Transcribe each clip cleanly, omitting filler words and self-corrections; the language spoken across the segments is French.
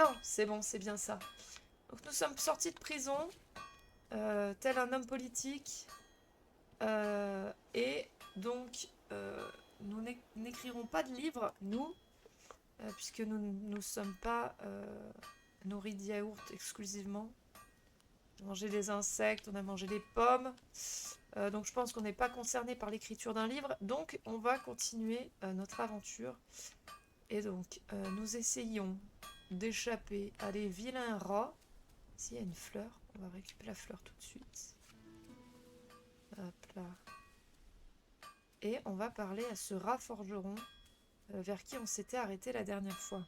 Non, c'est bon, c'est bien ça. Donc nous sommes sortis de prison, tel un homme politique, et donc nous n'écrirons pas de livre, nous, puisque nous ne sommes pas nourris de yaourt exclusivement. On a mangé des insectes, on a mangé des pommes. Donc je pense qu'on n'est pas concerné par l'écriture d'un livre. Donc on va continuer notre aventure. Et donc nous essayons d'échapper à des vilains rats. S'il y a une fleur, on va récupérer la fleur tout de suite. Hop là. Et on va parler à ce rat forgeron vers qui on s'était arrêté la dernière fois.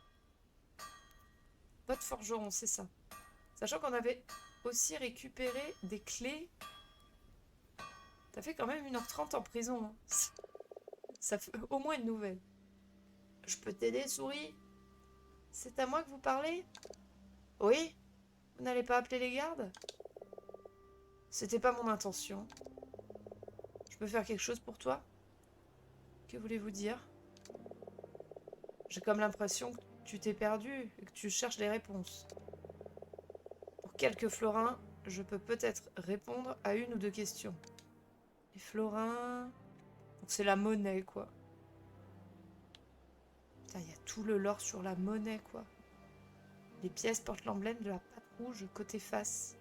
Pas de forgeron, c'est ça. Sachant qu'on avait aussi récupéré des clés. T'as fait quand même 1h30 en prison. Hein. Ça fait au moins une nouvelle. Je peux t'aider, souris? C'est à moi que vous parlez? Oui? Vous n'allez pas appeler les gardes? C'était pas mon intention. Je peux faire quelque chose pour toi? Que voulez-vous dire? J'ai comme l'impression que tu t'es perdu et que tu cherches des réponses. Pour quelques florins, je peux peut-être répondre à une ou deux questions. Les florins... Donc c'est la monnaie, quoi. Putain, il y a tout le lore sur la monnaie, quoi. Les pièces portent l'emblème de la patte rouge côté face.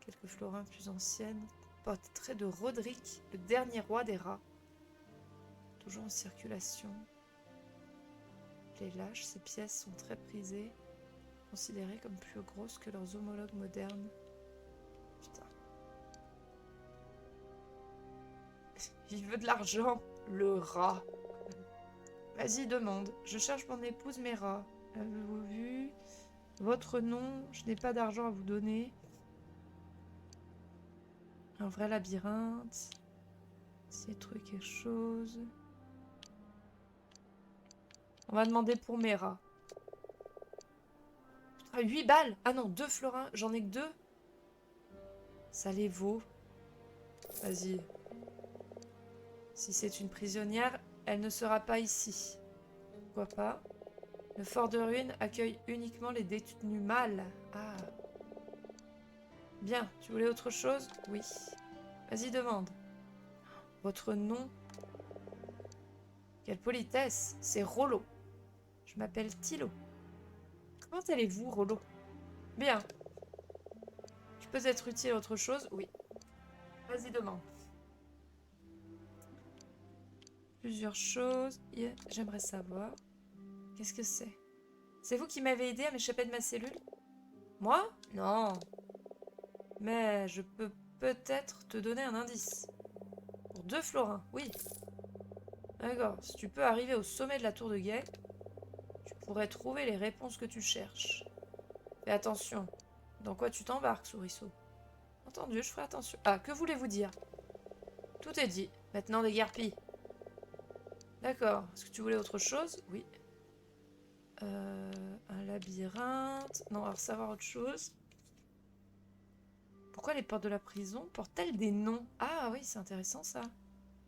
Quelques florins plus anciennes. Portrait de Roderick, le dernier roi des rats. Toujours en circulation. Les lâches, ces pièces sont très prisées. Considérées comme plus grosses que leurs homologues modernes. Putain. Il veut de l'argent, le rat. Vas-y, demande. Je cherche mon épouse Mera. Avez-vous vu? Votre nom, je n'ai pas d'argent à vous donner. Un vrai labyrinthe. Essayez de trouver quelque chose. On va demander pour Mera. Ah, 8 balles. Ah non, 2 florins. J'en ai que 2. Ça les vaut. Vas-y. Si c'est une prisonnière, elle ne sera pas ici. Pourquoi pas? Le fort de ruine accueille uniquement les détenus mâles. Ah. Bien, tu voulais autre chose? Oui. Vas-y, demande. Votre nom? Quelle politesse! C'est Rollo. Je m'appelle Thilo. Comment allez-vous, Rollo? Bien. Je peux être utile à autre chose? Oui. Vas-y, demande. Plusieurs choses. Yeah. J'aimerais savoir. Qu'est-ce que c'est? C'est vous qui m'avez aidé à m'échapper de ma cellule? Moi? Non. Mais je peux peut-être te donner un indice. Pour 2 florins, oui. D'accord. Si tu peux arriver au sommet de la tour de guet, tu pourrais trouver les réponses que tu cherches. Fais attention. Dans quoi tu t'embarques, Souriceau? Entendu, je ferai attention. Ah, que voulez-vous dire? Tout est dit. Maintenant, déguerpis. D'accord. Est-ce que tu voulais autre chose? Oui. Un labyrinthe. Non, alors savoir autre chose. Pourquoi les portes de la prison portent-elles des noms? Ah oui, c'est intéressant ça.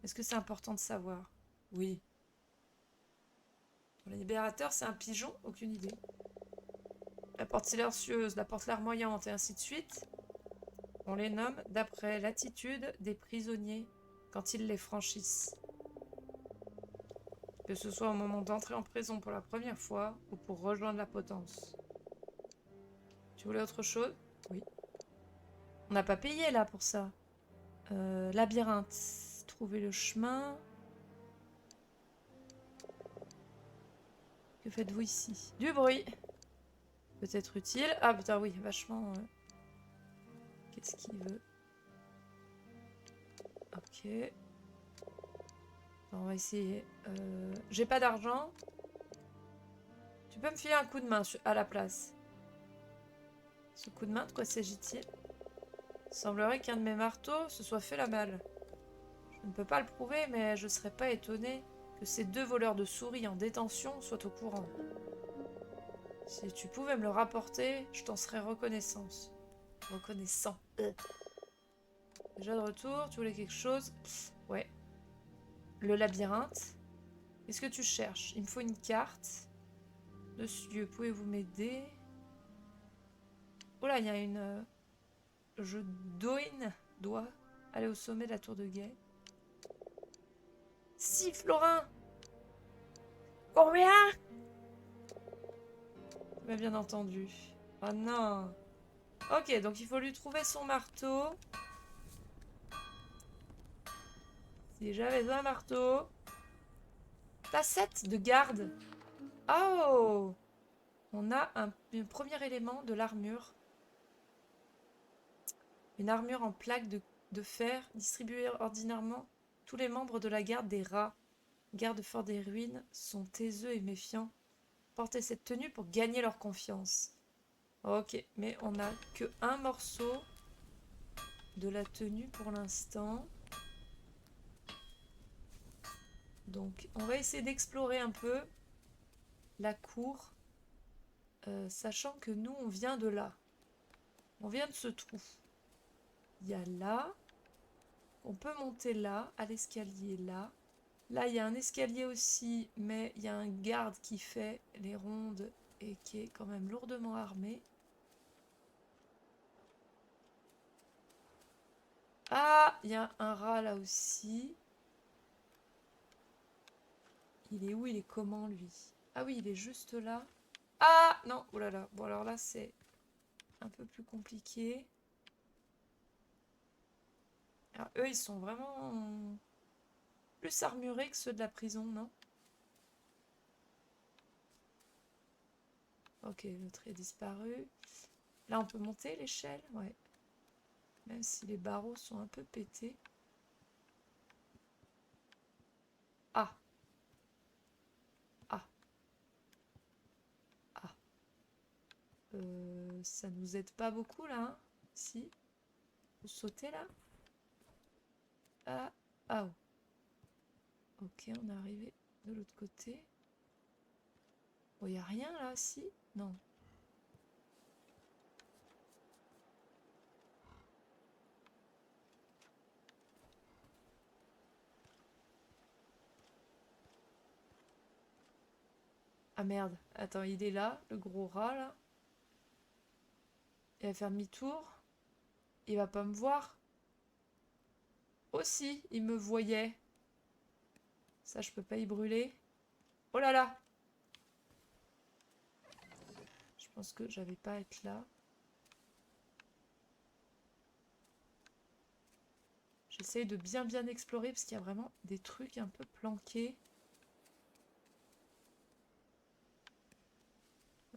Est-ce que c'est important de savoir? Oui. Le libérateur, c'est un pigeon? Aucune idée. La porte silencieuse, la porte larmoyante et ainsi de suite. On les nomme d'après l'attitude des prisonniers quand ils les franchissent. Que ce soit au moment d'entrer en prison pour la première fois ou pour rejoindre la potence. Tu voulais autre chose? Oui. On n'a pas payé là pour ça. Labyrinthe. Trouver le chemin. Que faites-vous ici? Du bruit. Peut-être utile. Ah putain oui, vachement. Qu'est-ce qu'il veut? Ok. On va essayer. J'ai pas d'argent. Tu peux me filer un coup de main à la place. Ce coup de main, de quoi s'agit-il? Il semblerait qu'un de mes marteaux se soit fait la malle. Je ne peux pas le prouver, mais je serais pas étonné que ces 2 voleurs de souris en détention soient au courant. Si tu pouvais me le rapporter, je t'en serais reconnaissance. Reconnaissant. Déjà de retour, tu voulais quelque chose? Ouais. Le labyrinthe. Qu'est-ce que tu cherches? Il me faut une carte. Monsieur, pouvez-vous m'aider? Oh là, il y a une... je dois aller au sommet de la tour de guet. Si, Florin! Combien? Tu m'as bien entendu. Oh non! Ok, donc il faut lui trouver son marteau. Si j'avais un marteau... Tassette de garde. Oh! On a un premier élément de l'armure. Une armure en plaques de fer distribuée ordinairement tous les membres de la garde des rats. Garde fort des ruines sont taiseux et méfiants. Portez cette tenue pour gagner leur confiance. Ok, mais on n'a que un morceau de la tenue pour l'instant. Donc on va essayer d'explorer un peu la cour. Sachant que nous on vient de là. On vient de ce trou. Il y a là. On peut monter là, à l'escalier là. Là, il y a un escalier aussi, mais il y a un garde qui fait les rondes et qui est quand même lourdement armé. Ah, il y a un rat là aussi. Il est où? Il est comment, lui? Ah oui, il est juste là. Ah, non, oh là là. Bon, alors là, c'est un peu plus compliqué. Alors, eux, ils sont vraiment plus armurés que ceux de la prison, non? Ok, l'autre est disparu. Là, on peut monter l'échelle? Ouais. Même si les barreaux sont un peu pétés. Ah! Ah! Ah! Ça nous aide pas beaucoup, là, hein? Si? Faut sauter, là? Ah! Ah! Oh. Ok, on est arrivé de l'autre côté. Oh, y a rien, là? Si? Non. Ah, merde. Attends, il est là, le gros rat, là. Il va faire demi-tour. Il va pas me voir. Aussi, il me voyait. Ça, je peux pas y brûler. Oh là là! Je pense que j'avais pas à être là. J'essaye de bien explorer parce qu'il y a vraiment des trucs un peu planqués.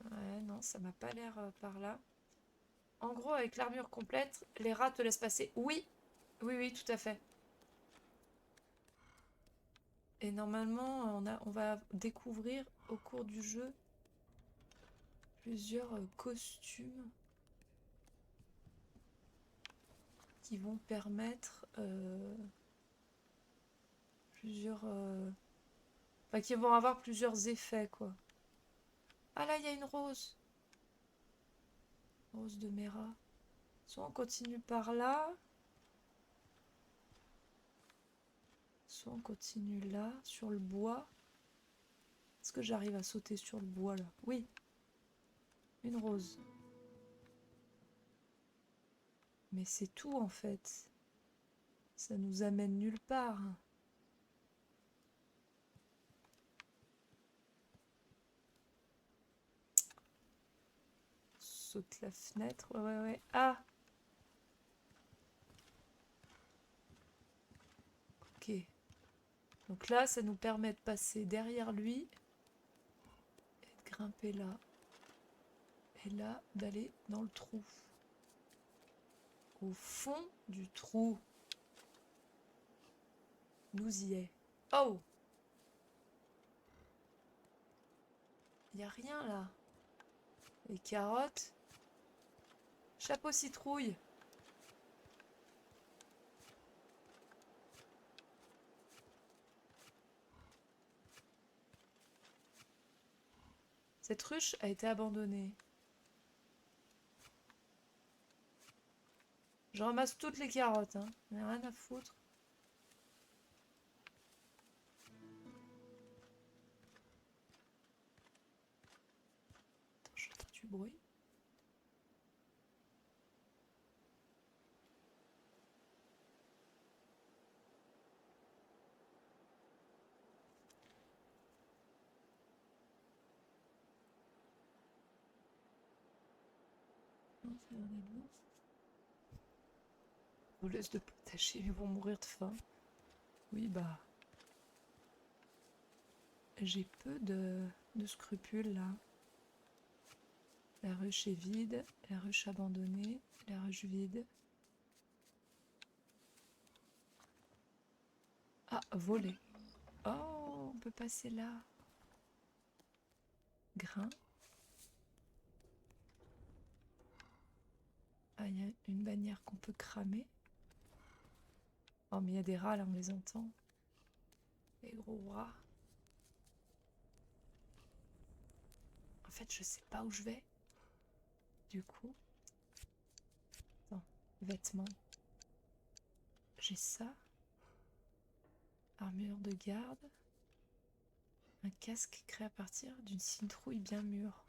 Ouais, non, ça m'a pas l'air par là. En gros, avec l'armure complète, les rats te laissent passer. Oui! Oui, oui, tout à fait. Et normalement, on va découvrir au cours du jeu plusieurs costumes qui vont permettre plusieurs... Enfin, qui vont avoir plusieurs effets, quoi. Ah là, il y a une rose. Rose de Mera. Soit on continue par là. Soit on continue là, sur le bois. Est-ce que j'arrive à sauter sur le bois, là? Oui. Une rose. Mais c'est tout, en fait. Ça nous amène nulle part. Saute la fenêtre. Ouais, ouais, ouais. Ah! Ok. Donc là, ça nous permet de passer derrière lui. Et de grimper là. Et là, d'aller dans le trou. Au fond du trou. Nous y est. Oh! Il n'y a rien là. Les carottes. Chapeau citrouille. Cette ruche a été abandonnée. Je ramasse toutes les carottes, hein. J'en ai rien à foutre. Attends, j'entends du bruit. faire des loups. Voleuse de potager, ils vont mourir de faim. Oui, bah. J'ai peu de scrupules là. La ruche est vide, la ruche abandonnée, la ruche vide. Ah, voler. Oh, on peut passer là. Grain. Ah, il y a une bannière qu'on peut cramer. Oh, mais il y a des rats là, on les entend. Les gros rats. En fait, je sais pas où je vais. Du coup. Attends, vêtements. J'ai ça. Armure de garde. Un casque créé à partir d'une citrouille bien mûre.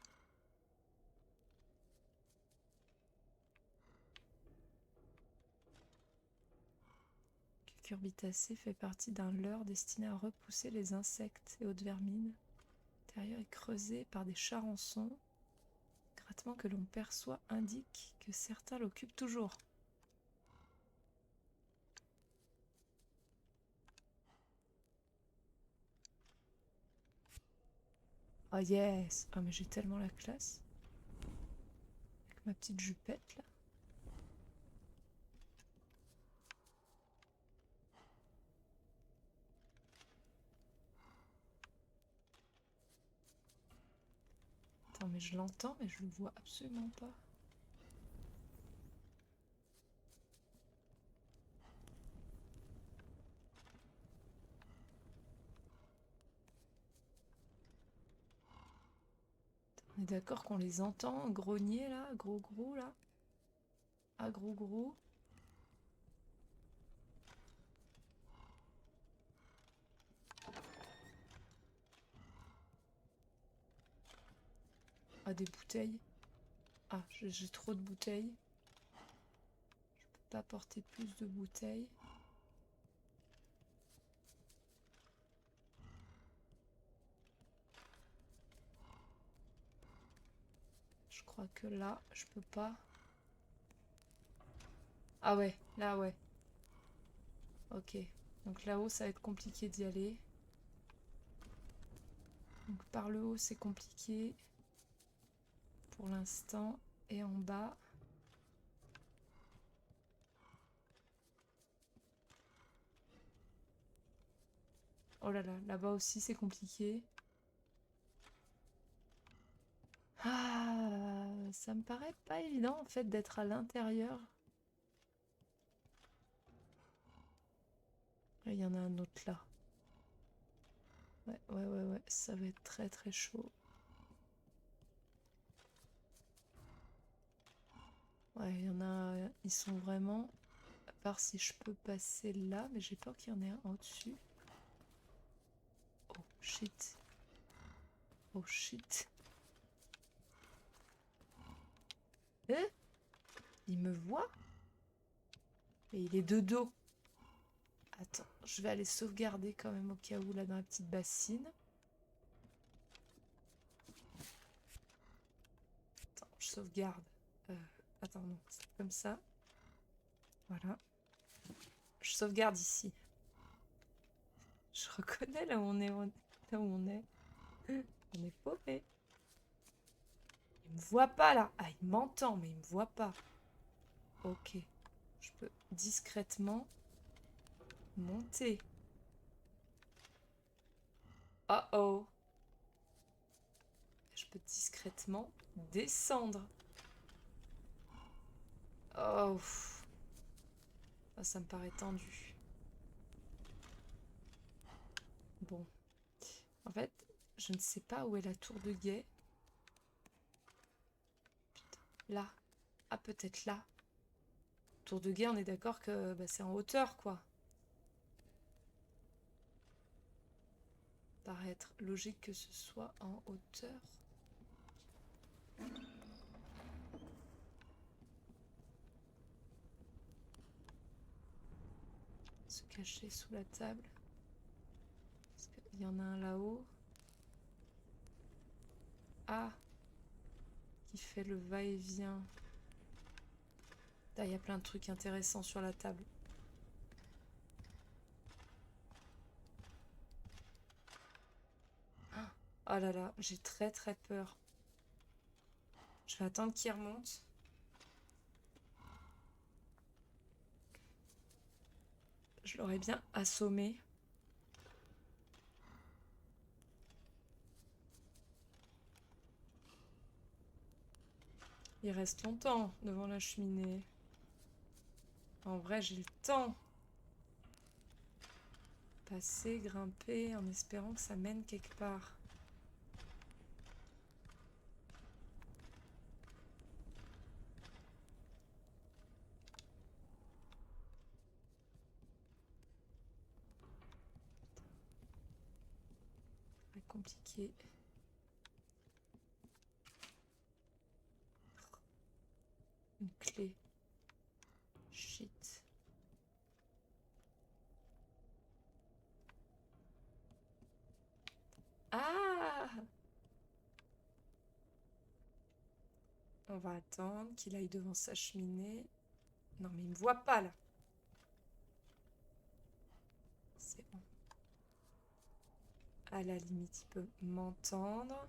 Cucurbitacée fait partie d'un leurre destiné à repousser les insectes et autres vermines. L'intérieur est creusé par des charançons. Le grattement que l'on perçoit indique que certains l'occupent toujours. Oh yes! Oh mais j'ai tellement la classe. Avec ma petite jupette là. Attends mais je l'entends mais je le vois absolument pas. On est d'accord qu'on les entend grogner là, gros gros là. Ah gros gros. Ah des bouteilles. Ah j'ai trop de bouteilles. Je peux pas porter plus de bouteilles. Je crois que là, je peux pas. Ah ouais, là ouais. Ok. Donc là-haut, ça va être compliqué d'y aller. Donc par le haut, c'est compliqué. Pour l'instant. Et en bas. Oh là là, là-bas aussi, c'est compliqué. Ah, ça me paraît pas évident en fait d'être à l'intérieur. Il y en a un autre là. Ouais, ça va être très très chaud. Ouais, il y en a, ils sont vraiment... À part si je peux passer là, mais j'ai peur qu'il y en ait un au-dessus. Oh shit. Oh shit. Eh? Il me voit? Et il est de dos. Attends, je vais aller sauvegarder quand même au cas où là dans la petite bassine. Attends, je sauvegarde. Attends, non, c'est comme ça. Voilà. Je sauvegarde ici. Je reconnais là où on est. Là où on est. On est paumé. Il me voit pas là. Ah, il m'entend, mais il me voit pas. Ok. Je peux discrètement monter. Oh oh. Je peux discrètement descendre. Oh. Ah, ça me paraît tendu. Bon. En fait, je ne sais pas où est la tour de guet. Putain. Là. Ah, peut-être là. Tour de guet, on est d'accord que bah, c'est en hauteur, quoi. Paraît être logique que ce soit en hauteur. Se cacher sous la table. Parce qu'il y en a un là-haut. Ah, qui fait le va-et-vient. Là, il y a plein de trucs intéressants sur la table. Oh là là, j'ai très très peur. Je vais attendre qu'il remonte. Je l'aurais bien assommé. Il reste longtemps devant la cheminée. En vrai, j'ai le temps. Passer, grimper, en espérant que ça mène quelque part. Pas compliqué. Une clé. Shit. Ah! On va attendre qu'il aille devant sa cheminée. Non, mais il me voit pas, là. C'est bon. À la limite, il peut m'entendre.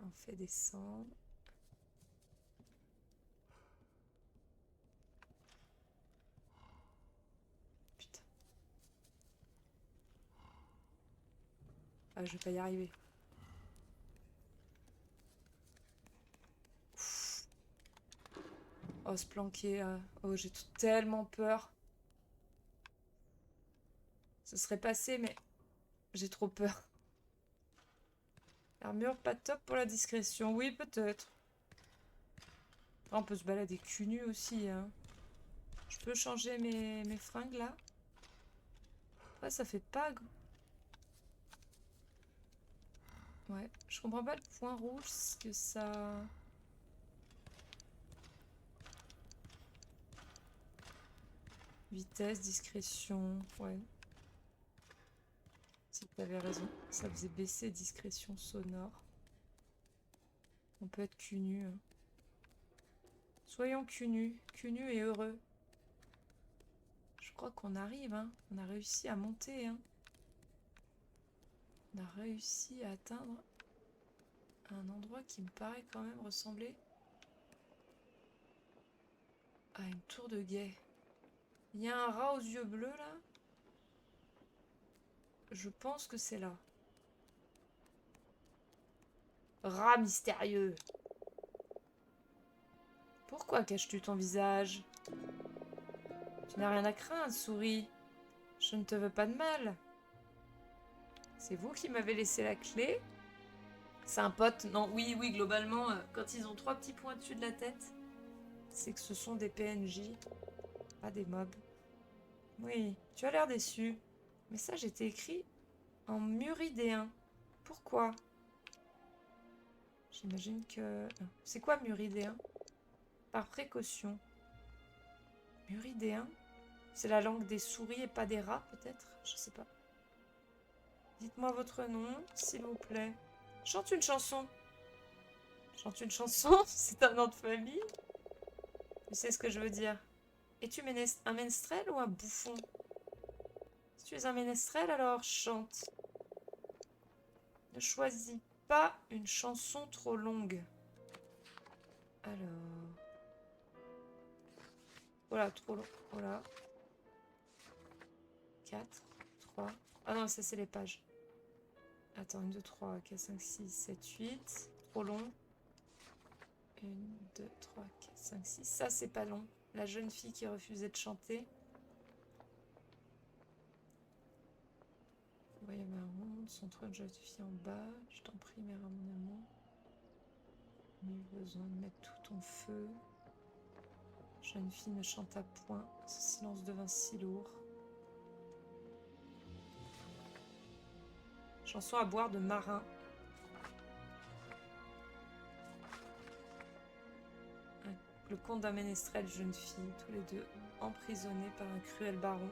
On fait descendre. Putain. Ah, je vais pas y arriver. Ouf. Oh, se planquer. Oh, j'ai tellement peur. Ce serait passé, mais j'ai trop peur. L'armure, pas top pour la discrétion. Oui, peut-être. On peut se balader cul nu aussi, hein. Je peux changer mes fringues, là. Après, ça fait pas... Ouais, je comprends pas le point rouge, ce que ça... Vitesse, discrétion, ouais. Si t'avais raison, ça faisait baisser discrétion sonore. On peut être cul nu. Hein. Soyons cul nus et heureux. Je crois qu'on arrive, hein. On a réussi à monter, hein. On a réussi à atteindre un endroit qui me paraît quand même ressembler à une tour de guet. Il y a un rat aux yeux bleus, là. Je pense que c'est là. Rat mystérieux. Pourquoi caches-tu ton visage? Tu n'as rien à craindre, souris. Je ne te veux pas de mal. C'est vous qui m'avez laissé la clé? C'est un pote? Non, oui, oui, globalement, quand ils ont 3 petits points dessus de la tête, c'est que ce sont des PNJ, pas des mobs. Oui, tu as l'air déçu. Mais ça, j'étais écrit en muridéen. Pourquoi? J'imagine que... C'est quoi muridéen? Par précaution. Muridéen? C'est la langue des souris et pas des rats, peut-être? Je sais pas. Dites-moi votre nom, s'il vous plaît. Chante une chanson. Chante une chanson? C'est un nom de famille? Tu sais ce que je veux dire. Es-tu un ménestrel ou un bouffon? Si tu es un ménestrel, alors chante. Ne choisis pas une chanson trop longue. Alors... Voilà, trop long. Voilà. 4, 3... Ah non, ça c'est les pages. Attends, 1, 2, 3, 4, 5, 6, 7, 8. Trop long. 1, 2, 3, 4, 5, 6. Ça, c'est pas long. La jeune fille qui refusait de chanter. Voyez ma ronde, son trône justifie en bas. Je t'en prie, mère à mon amour. Nul besoin de mettre tout ton feu. Jeune fille ne chanta point. Ce silence devint si lourd. Chanson à boire de marin. Le conte d'un ménestrel, jeune fille, tous les deux emprisonnés par un cruel baron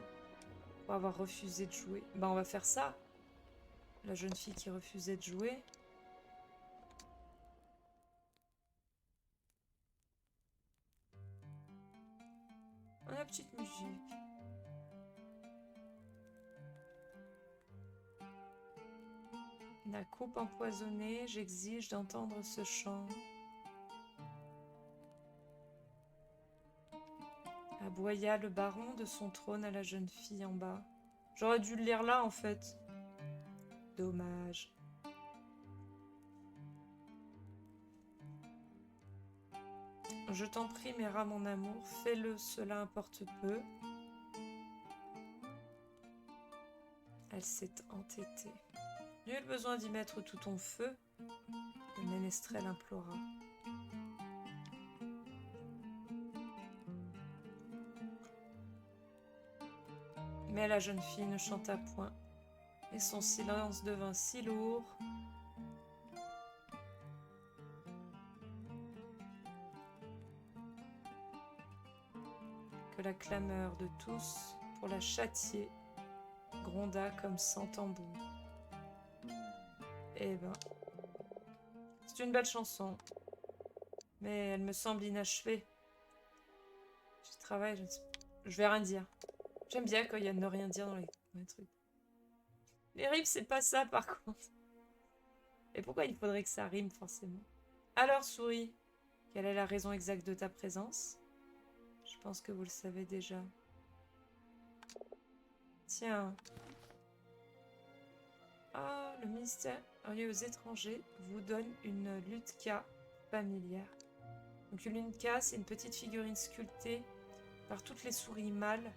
pour avoir refusé de jouer. Bah, on va faire ça. La jeune fille qui refusait de jouer. La petite musique. La coupe empoisonnée, j'exige d'entendre ce chant. Aboya le baron de son trône à la jeune fille en bas. J'aurais dû le lire là en fait. Dommage. Je t'en prie, Mera, mon amour, fais-le, cela importe peu. Elle s'est entêtée. Nul besoin d'y mettre tout ton feu, le ménestrel implora. Mais la jeune fille ne chanta point, et son silence devint si lourd que la clameur de tous pour la châtier gronda comme sans tambour. Eh ben, c'est une belle chanson, mais elle me semble inachevée. J'y travaille, je vais rien dire. J'aime bien quand il y a de ne rien dire dans les trucs. Les rimes, c'est pas ça par contre. Et pourquoi il faudrait que ça rime forcément? Alors, souris, quelle est la raison exacte de ta présence? Je pense que vous le savez déjà. Tiens. Ah, le ministère aux étrangers vous donne une lutka familière. Donc une lutka, c'est une petite figurine sculptée par toutes les souris mâles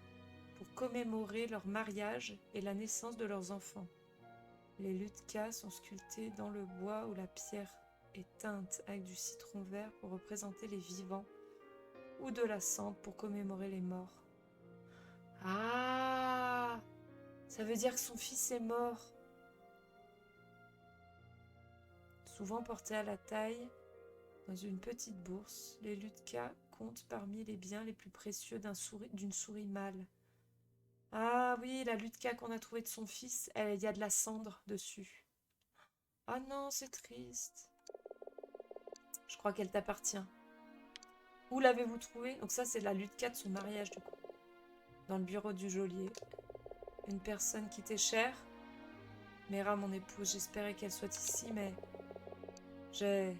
pour commémorer leur mariage et la naissance de leurs enfants. Les lutkas sont sculptés dans le bois ou la pierre est teinte avec du citron vert pour représenter les vivants ou de la cendre pour commémorer les morts. Ah! Ça veut dire que son fils est mort. Souvent portés à la taille, dans une petite bourse, les lutkas comptent parmi les biens les plus précieux d'une souris mâle. Ah oui, la lutka qu'on a trouvée de son fils, il y a de la cendre dessus. Ah non, c'est triste. Je crois qu'elle t'appartient. Où l'avez-vous trouvée? Donc ça, c'est la lutka de son mariage, du coup. Dans le bureau du geôlier. Une personne qui t'est chère. Mera, mon épouse, j'espérais qu'elle soit ici, mais... J'ai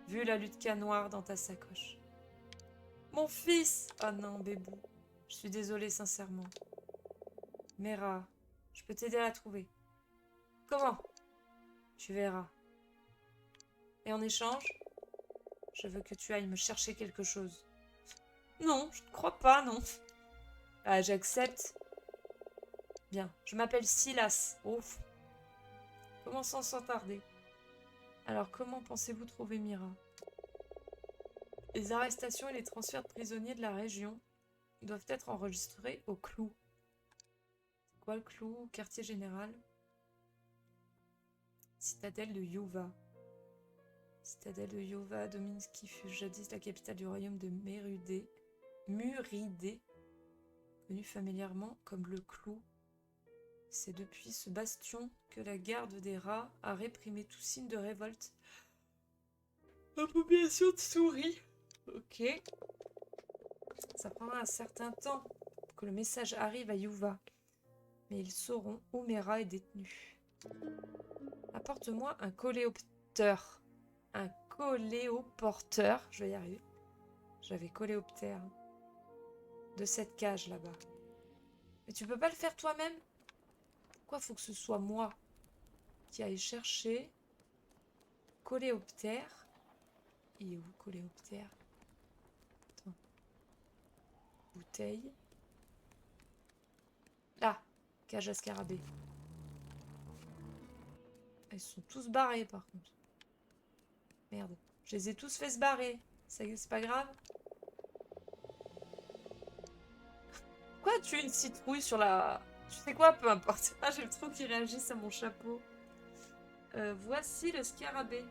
vu la lutka noire dans ta sacoche. Mon fils! Oh non, bébou. Je suis désolée, sincèrement. Mera, je peux t'aider à la trouver. Comment? Tu verras. Et en échange, je veux que tu ailles me chercher quelque chose. Non, je ne crois pas, non. Ah, j'accepte. Bien, je m'appelle Silas. Ouf. Commençons sans tarder. Alors, comment pensez-vous trouver Mira? Les arrestations et les transferts de prisonniers de la région doivent être enregistrés au clou. C'est quoi le clou? Quartier général. Citadelle de Yuva. Citadelle de Yuva, domine ce qui fut jadis la capitale du royaume de Muridé, connu familièrement comme le clou. C'est depuis ce bastion que la garde des rats a réprimé tout signe de révolte. La population de souris. Ok. Ça prendra un certain temps pour que le message arrive à Yuva. Mais ils sauront où Mera est détenu. Apporte-moi un coléoptère. Un coléoporteur. Je vais y arriver. J'avais coléoptère. De cette cage là-bas. Mais tu peux pas le faire toi-même? Pourquoi faut que ce soit moi qui aille chercher coléoptère? Il est où coléoptère? Attends. Bouteille. Là, cage à scarabée. Ils sont tous barrés par contre. Merde. Je les ai tous fait se barrer. C'est pas grave. Pourquoi tu as une citrouille sur la... Tu sais quoi, peu importe. Ah, j'ai le trou qui réagisse à mon chapeau. Voici le scarabée.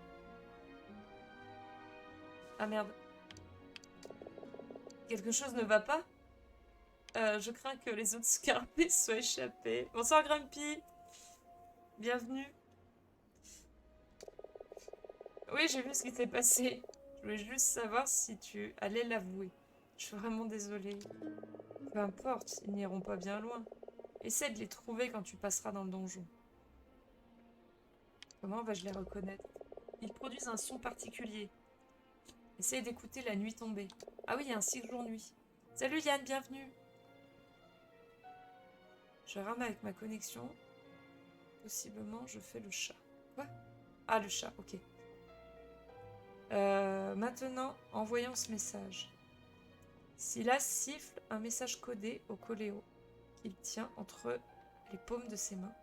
Ah merde. Quelque chose ne va pas? Je crains que les autres scarabées soient échappés. Bonsoir Grumpy. Bienvenue. Oui, j'ai vu ce qui s'est passé. Je voulais juste savoir si tu allais l'avouer. Je suis vraiment désolée. Peu importe, ils n'iront pas bien loin. Essaie de les trouver quand tu passeras dans le donjon. Comment vais-je les reconnaître? Ils produisent un son particulier. Essaye d'écouter la nuit tombée. Ah oui, il y a un cycle jour-nuit. Salut Yann, bienvenue. Je rame avec ma connexion. Possiblement, je fais le chat. Quoi? Ah, le chat, ok. Maintenant, envoyons ce message. Silas siffle un message codé au coléo qu'il tient entre les paumes de ses mains,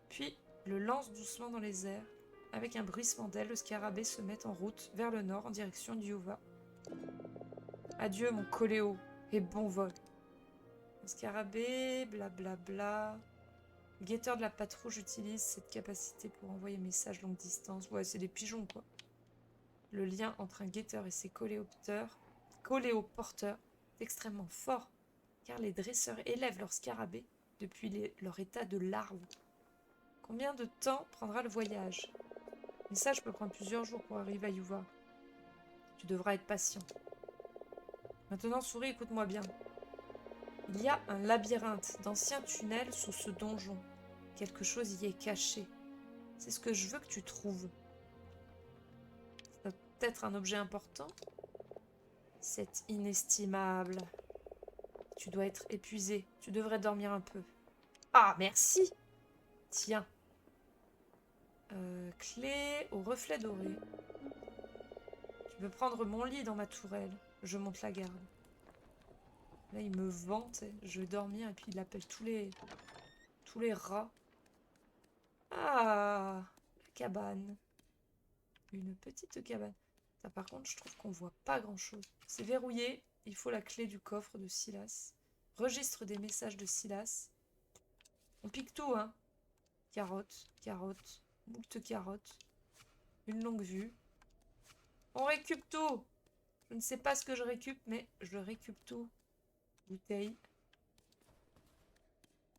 puis le lance doucement dans les airs. Avec un bruissement d'ailes, le scarabée se met en route vers le nord en direction d'Yuva. Adieu mon coléo et bon vol. Le scarabée, blablabla. Le guetteur de la patrouille utilise cette capacité pour envoyer messages longue distance. Ouais, c'est des pigeons quoi. Le lien entre un guetteur et ses coléoporteurs est extrêmement fort, car les dresseurs élèvent leur scarabée depuis leur état de larve. Combien de temps prendra le voyage? Mais ça, je peux prendre plusieurs jours pour arriver à Yuva. Tu devras être patient. Maintenant, souris, écoute-moi bien. Il y a un labyrinthe d'anciens tunnels sous ce donjon. Quelque chose y est caché. C'est ce que je veux que tu trouves. Ça doit peut-être un objet important. C'est inestimable. Tu dois être épuisé. Tu devrais dormir un peu. Ah, merci. Tiens. Clé au reflet doré. Tu peux prendre mon lit dans ma tourelle. Je monte la garde. Là, il me vante. Je vais dormir et puis il appelle tous les rats. Ah, la cabane. Une petite cabane. Ça, par contre, je trouve qu'on voit pas grand-chose. C'est verrouillé. Il faut la clé du coffre de Silas. Registre des messages de Silas. On pique tout, hein. Carotte, carotte, moult carottes. Une longue vue. On récup tout. Je ne sais pas ce que je récup, mais je récup tout. Bouteille.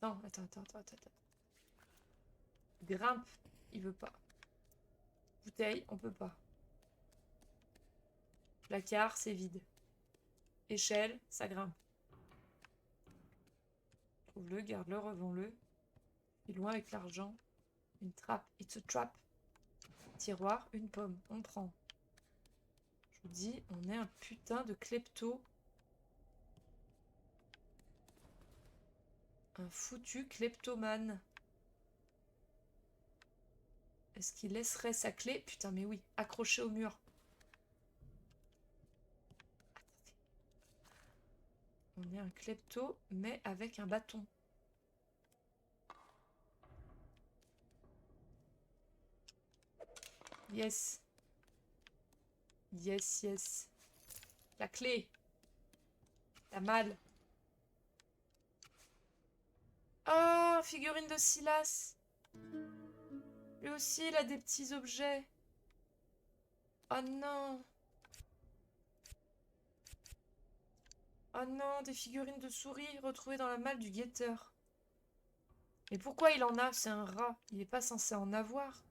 Non, attends. Grimpe, il veut pas. Bouteille, on peut pas. Placard, c'est vide. Échelle, ça grimpe. Trouve-le, garde-le, revends-le. Et loin avec l'argent. Une trappe, it's a trap. Tiroir, une pomme, on prend. Je vous dis, on est un putain de klepto. Un foutu kleptomane. Est-ce qu'il laisserait sa clé? Putain, mais oui, accrochée au mur. On est un klepto, mais avec un bâton. Yes. Yes, yes. La clé. La malle. Oh, figurine de Silas. Lui aussi, il a des petits objets. Oh non. Oh non, des figurines de souris retrouvées dans la malle du guetteur. Mais pourquoi il en a? C'est un rat. Il n'est pas censé en avoir.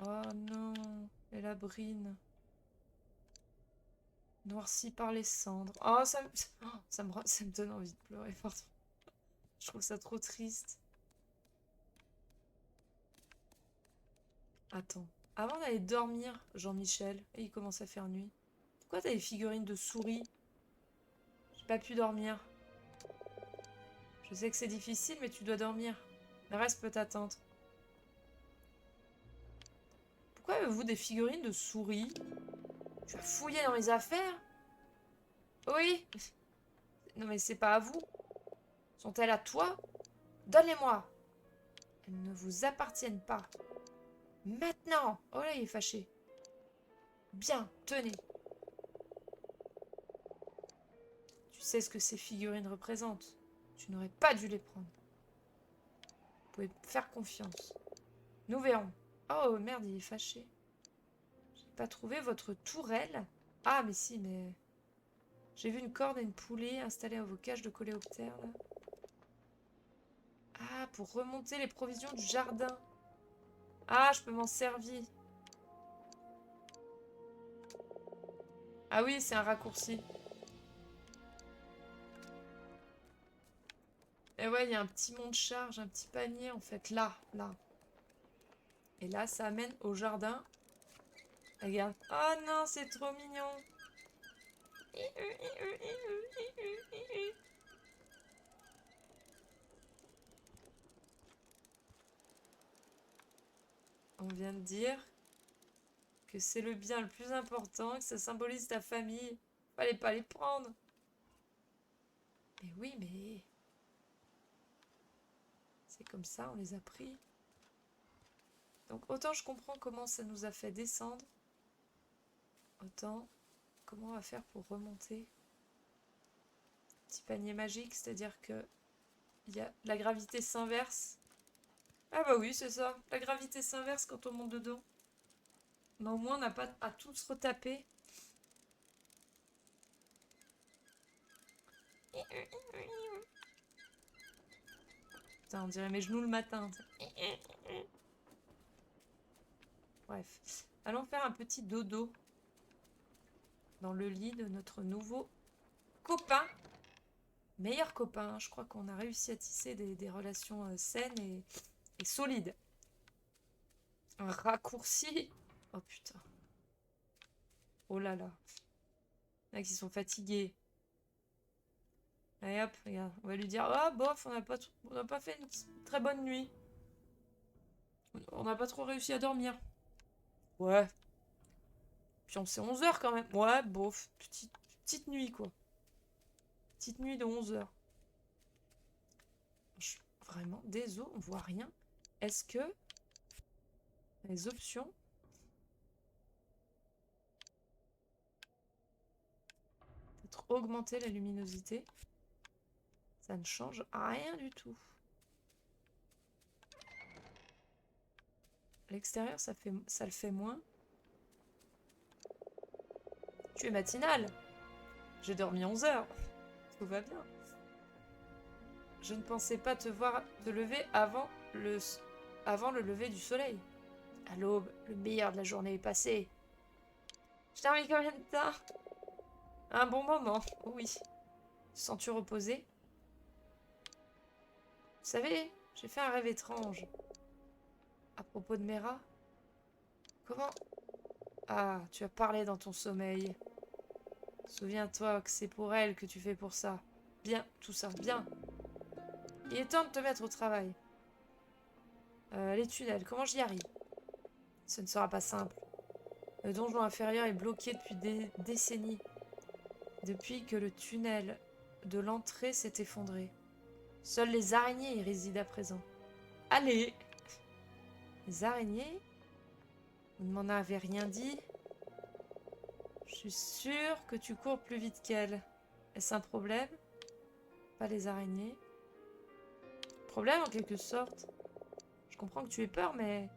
Oh non. Et la brine. Noircie par les cendres. Oh, ça me donne envie de pleurer, pardon. Je trouve ça trop triste. Attends. Avant d'aller dormir, Jean-Michel, et il commence à faire nuit. Pourquoi t'as des figurines de souris? J'ai pas pu dormir. Je sais que c'est difficile, mais tu dois dormir. Le reste peut attendre. Pourquoi avez-vous des figurines de souris? Tu as fouillé dans mes affaires? Oui. Non mais c'est pas à vous. Sont-elles à toi? Donne-les-moi. Elles ne vous appartiennent pas. Maintenant. Oh là, il est fâché. Bien, tenez. Tu sais ce que ces figurines représentent. Tu n'aurais pas dû les prendre. Vous pouvez me faire confiance. Nous verrons. Oh merde, il est fâché. J'ai pas trouvé votre tourelle. Ah mais si, mais... J'ai vu une corde et une poulie installées à vos cages de coléoptères, là. Ah, pour remonter les provisions du jardin. Ah, je peux m'en servir. Ah oui, c'est un raccourci. Et ouais, il y a un petit mont de charge, un petit panier en fait. Là, là. Et là, ça amène au jardin. Regarde. Oh non, c'est trop mignon. On vient de dire que c'est le bien le plus important, que ça symbolise ta famille. Fallait pas les prendre. Mais oui, mais... C'est comme ça, on les a pris. Donc autant je comprends comment ça nous a fait descendre, autant comment on va faire pour remonter. Petit panier magique, c'est-à-dire que la gravité s'inverse. Ah bah oui, c'est ça. La gravité s'inverse quand on monte dedans. Mais au moins, on n'a pas à tout se retaper. Putain, on dirait mes genoux le matin. Bref. Allons faire un petit dodo dans le lit de notre nouveau copain. Meilleur copain. Je crois qu'on a réussi à tisser des relations saines et solides. Un raccourci. Oh putain. Oh là là. Là, qui sont fatigués. Allez hop, regarde. On va lui dire, ah bof, on n'a pas fait une très bonne nuit. On n'a pas trop réussi à dormir. Ouais. Puis on sait 11 heures quand même. Ouais, bof. Petite nuit, quoi. Petite nuit de 11 heures. Vraiment, désolé, on voit rien. Est-ce que les options... Peut-être augmenter la luminosité. Ça ne change rien du tout. L'extérieur, ça le fait moins. Tu es matinale. J'ai dormi 11 heures. Tout va bien. Je ne pensais pas te voir te lever avant le lever du soleil. À l'aube, le meilleur de la journée est passé. Je t'ai remis combien de temps? Un bon moment, oui. Te sens-tu reposé? Vous savez, j'ai fait un rêve étrange. À propos de Mera. Comment? Ah, tu as parlé dans ton sommeil. Souviens-toi que c'est pour elle que tu fais pour ça. Bien, tout ça, bien. Il est temps de te mettre au travail. Les tunnels, comment j'y arrive? Ce ne sera pas simple. Le donjon inférieur est bloqué depuis des décennies. Depuis que le tunnel de l'entrée s'est effondré. Seules les araignées y résident à présent. Allez! Les araignées? Vous ne m'en avez rien dit? Je suis sûre que tu cours plus vite qu'elles. Est-ce un problème? Pas les araignées. Problème en quelque sorte. Je comprends que tu aies peur, mais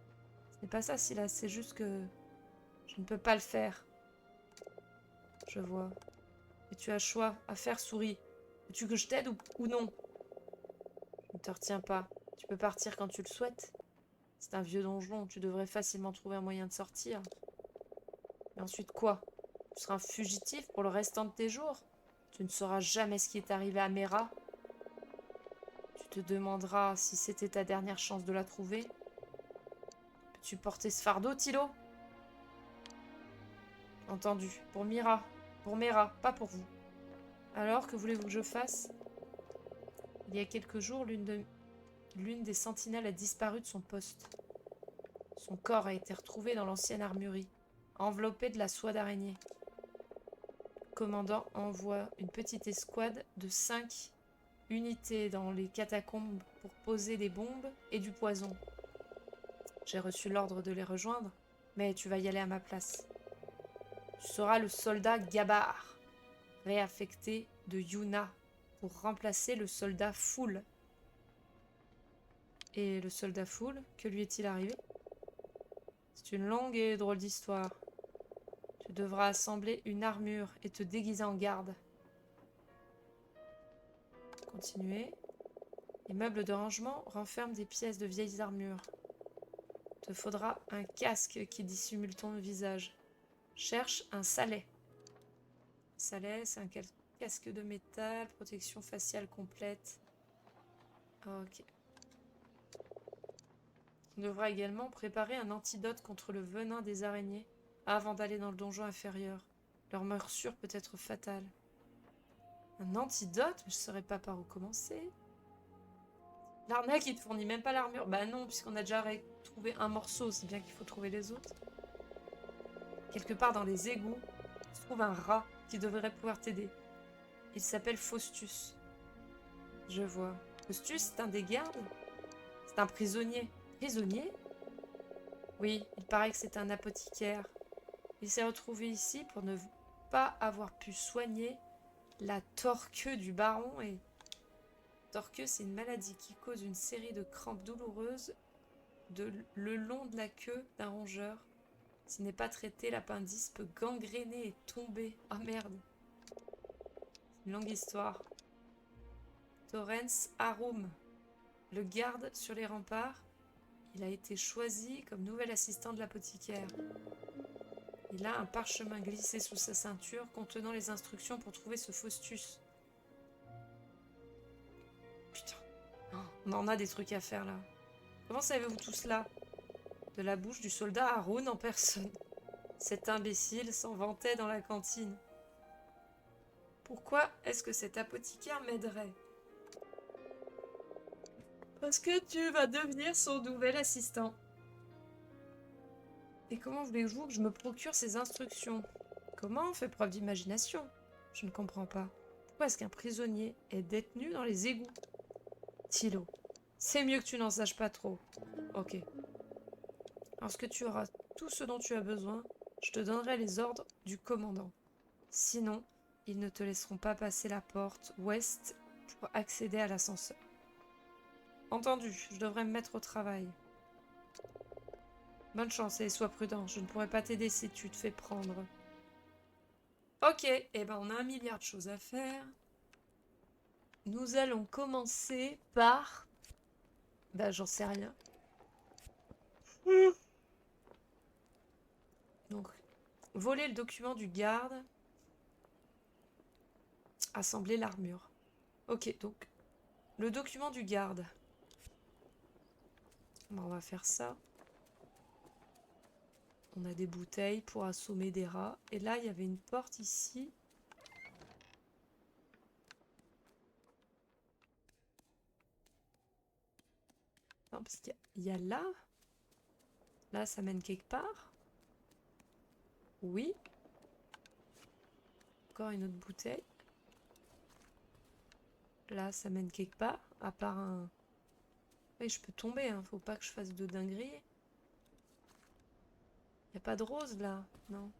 ce n'est pas ça, Silas. C'est juste que je ne peux pas le faire. Je vois. Et tu as choix à faire, souris. Veux-tu que je t'aide ou non? Je ne te retiens pas. Tu peux partir quand tu le souhaites. C'est un vieux donjon. Tu devrais facilement trouver un moyen de sortir. Et ensuite quoi? Tu seras un fugitif pour le restant de tes jours? Tu ne sauras jamais ce qui est arrivé à Mera. Tu te demanderas si c'était ta dernière chance de la trouver. Peux-tu porter ce fardeau, Tilo? Entendu. Pour Mira. Pour Mera, pas pour vous. Alors, que voulez-vous que je fasse? Il y a quelques jours, l'une des sentinelles a disparu de son poste. Son corps a été retrouvé dans l'ancienne armurerie, enveloppé de la soie d'araignée. Le commandant envoie une petite escouade de 5 unités dans les catacombes pour poser des bombes et du poison. J'ai reçu l'ordre de les rejoindre, mais tu vas y aller à ma place. Tu seras le soldat Gabar, réaffecté de Yuna pour remplacer le soldat Foul. Et le soldat Foul, que lui est-il arrivé? C'est une longue et drôle d'histoire. Tu devras assembler une armure et te déguiser en garde. Continuez. Les meubles de rangement renferment des pièces de vieilles armures. Te faudra un casque qui dissimule ton visage. Cherche un salet. Salet, c'est un casque de métal, protection faciale complète. Ok. On devra également préparer un antidote contre le venin des araignées avant d'aller dans le donjon inférieur. Leur morsure peut être fatale. Un antidote? Mais je ne saurais pas par où commencer. L'arnaque, il te fournit même pas l'armure. Bah non, puisqu'on a déjà trouvé un morceau, c'est bien qu'il faut trouver les autres. Quelque part dans les égouts, se trouve un rat qui devrait pouvoir t'aider. Il s'appelle Faustus. Je vois. Faustus, c'est un des gardes? C'est un prisonnier. Prisonnier? Oui, il paraît que c'est un apothicaire. Il s'est retrouvé ici pour ne pas avoir pu soigner la torqueux du baron. Et torqueux, c'est une maladie qui cause une série de crampes douloureuses le long de la queue d'un rongeur. S'il n'est pas traité, l'appendice peut gangréner et tomber. Ah merde. C'est une longue histoire. Torrens Arum, le garde sur les remparts. Il a été choisi comme nouvel assistant de l'apothicaire. Il a un parchemin glissé sous sa ceinture contenant les instructions pour trouver ce Faustus. Putain, on en a des trucs à faire là. Comment savez-vous tout cela? De la bouche du soldat Haroun en personne. Cet imbécile s'en vantait dans la cantine. Pourquoi est-ce que cet apothicaire m'aiderait? Parce que tu vas devenir son nouvel assistant. Et comment voulez-vous que je me procure ces instructions? Comment on fait preuve d'imagination? Je ne comprends pas. Pourquoi est-ce qu'un prisonnier est détenu dans les égouts? Thilo, c'est mieux que tu n'en saches pas trop. Ok. Lorsque tu auras tout ce dont tu as besoin, je te donnerai les ordres du commandant. Sinon, ils ne te laisseront pas passer la porte ouest pour accéder à l'ascenseur. Entendu, je devrais me mettre au travail. Bonne chance et sois prudent, je ne pourrai pas t'aider si tu te fais prendre. Ok, eh ben on a 1 milliard de choses à faire. Nous allons commencer par... Bah j'en sais rien. Donc, voler le document du garde. Assembler l'armure. Ok, donc, le document du garde. Bon, on va faire ça. On a des bouteilles pour assommer des rats. Et là, il y avait une porte ici. Non, parce qu'il y a là. Là, ça mène quelque part. Oui. Encore une autre bouteille. Là, ça mène quelque part. À part un... Oui, je peux tomber, hein. Faut pas que je fasse de dinguerie. Y a pas de rose, là? Non.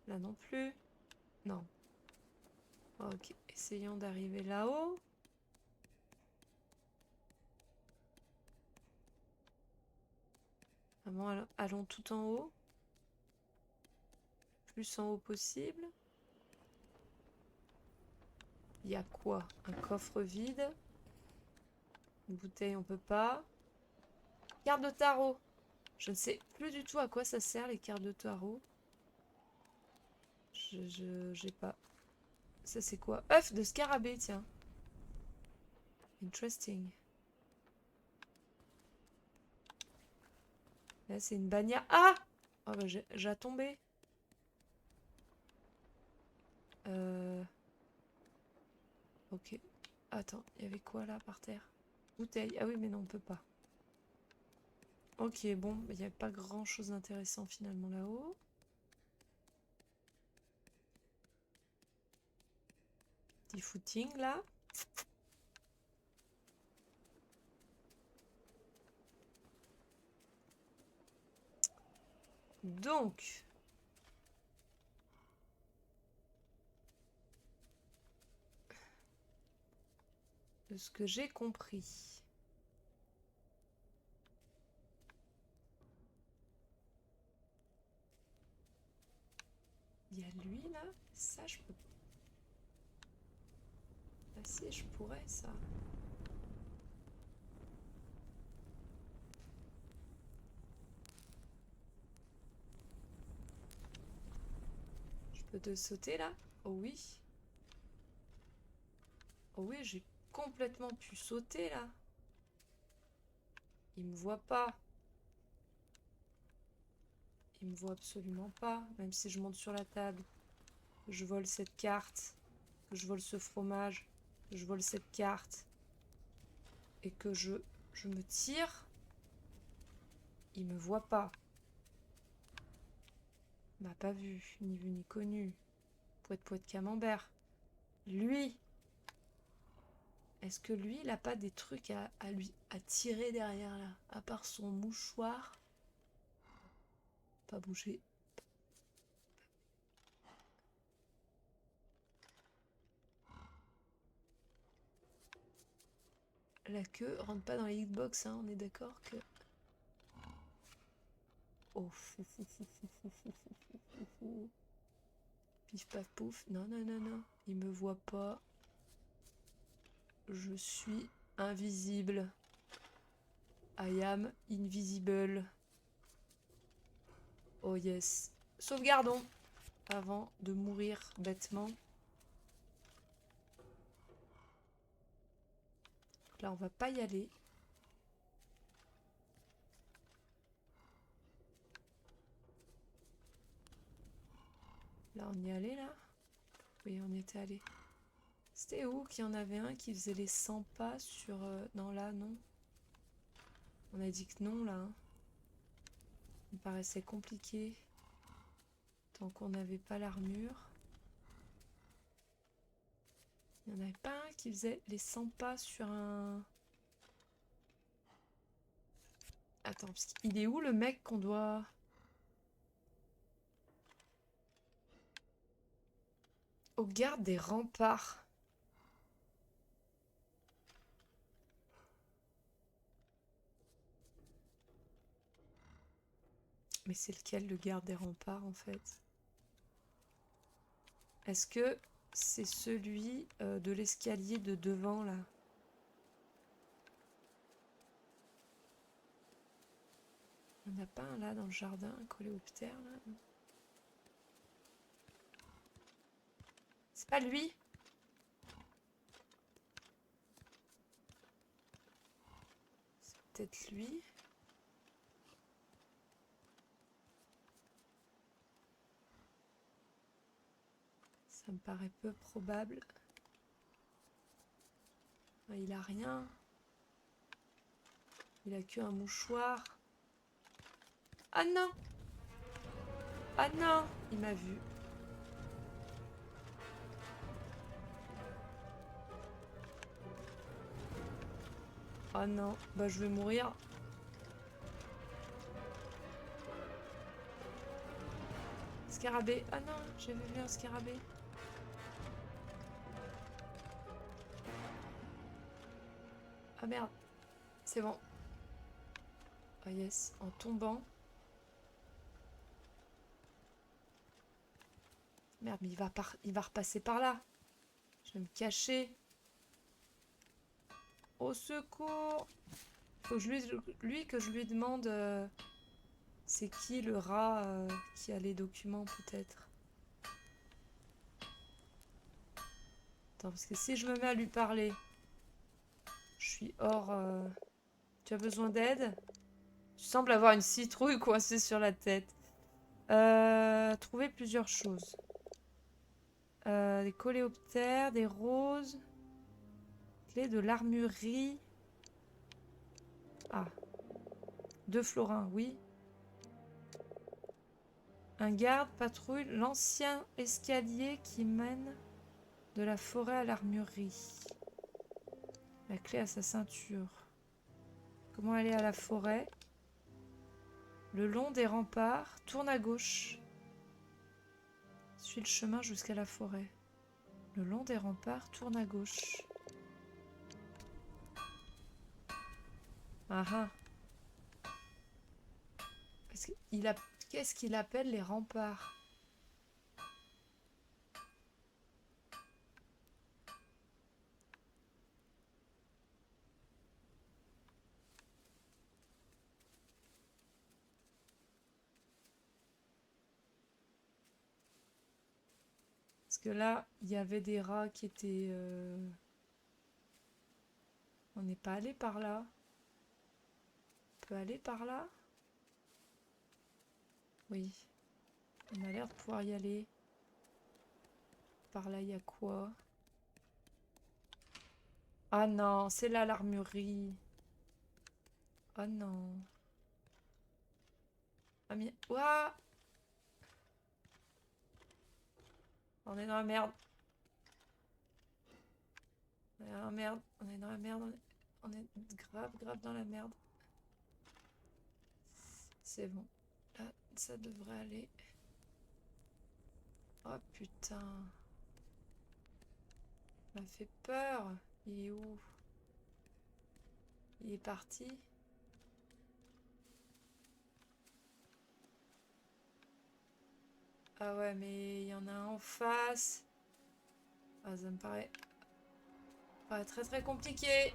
Là non plus. Non. Ok, essayons d'arriver là-haut. Vraiment, allons tout en haut. Plus en haut possible. Il y a quoi? Un coffre vide. Une bouteille, on peut pas. Carte de tarot. Je ne sais plus du tout à quoi ça sert, les cartes de tarot. J'ai pas. Ça, c'est quoi? œuf de scarabée, tiens. Interesting. Là, c'est une bannière. Ah! Oh, bah, j'ai tombé. Ok. Attends, il y avait quoi là par terre? Bouteille. Ah oui, mais non, on peut pas. Ok, bon, il n'y a pas grand chose d'intéressant finalement là-haut. Petit footing là. Donc, de ce que j'ai compris, il y a lui là. Ça, je peux. Ah si, je pourrais ça. Je peux te sauter là? Oh oui. Oh oui, j'ai complètement pu sauter là. Il me voit pas. Il me voit absolument pas. Même si je monte sur la table. Je vole cette carte. Je vole ce fromage. Je vole cette carte. Et que je me tire. Il me voit pas. Il m'a pas vu. Ni vu ni connu. Poète poète camembert. Lui. Est-ce que lui, il a pas des trucs à tirer derrière là? À part son mouchoir. Pas bouger. La queue rentre pas dans les hitbox, hein, on est d'accord que... Oh, fou, fou, fou, fou, fou, fou, fou, fou, fou, fou. Pif paf pouf. Non, non, non, non. Il me voit pas. Je suis invisible. I am invisible. Oh yes. Sauvegardons avant de mourir bêtement. Là, on va pas y aller. Là, on y allait, là? Oui, on y était allé. C'était où qu'il y en avait un qui faisait les 100 pas sur... Non, là, non. On a dit que non, là. Hein. Il me paraissait compliqué. Tant qu'on n'avait pas l'armure. Il n'y en avait pas un qui faisait les 100 pas sur un... Attends, parce qu'il est où le mec qu'on doit... Au garde des remparts. Mais c'est lequel le garde des remparts en fait? Est-ce que c'est celui de l'escalier de devant là? Il n'y en a pas un là dans le jardin, un coléoptère là? C'est pas lui? C'est peut-être lui? Ça me paraît peu probable. Ah, il a rien. Il a que un mouchoir. Ah non! Ah non! Il m'a vu. Oh non, bah je vais mourir. Scarabée. Ah non, j'avais vu un scarabée. Ah merde. C'est bon. Ah yes, en tombant. Merde, mais il va repasser par là. Je vais me cacher. Au secours! Faut que que je lui demande c'est qui le rat qui a les documents peut-être. Attends, parce que si je me mets à lui parler, je suis hors... Tu as besoin d'aide? Tu sembles avoir une citrouille coincée sur la tête. Trouver plusieurs choses. Des coléoptères, des roses. Clé de l'armurerie. Ah. 2 florins, oui. Un garde patrouille l'ancien escalier qui mène de la forêt à l'armurerie. La clé à sa ceinture. Comment aller à la forêt? Le long des remparts, tourne à gauche. Suis le chemin jusqu'à la forêt. Le long des remparts, tourne à gauche. Ah ah. Qu'est-ce qu'il appelle les remparts? Parce que là, il y avait des rats qui étaient On n'est pas allé par là. On peut aller par là? Oui. On a l'air de pouvoir y aller. Par là, il y a quoi? Ah non, c'est là l'armurerie. Oh non. Ah mais... Ouah! On est dans la merde. On est dans la merde. On est dans la merde. On est grave, grave dans la merde. C'est bon. Là, ça devrait aller. Oh putain. Ça m'a fait peur. Il est où? Il est parti? Ah ouais, mais il y en a un en face. Ah, ça me paraît très très compliqué.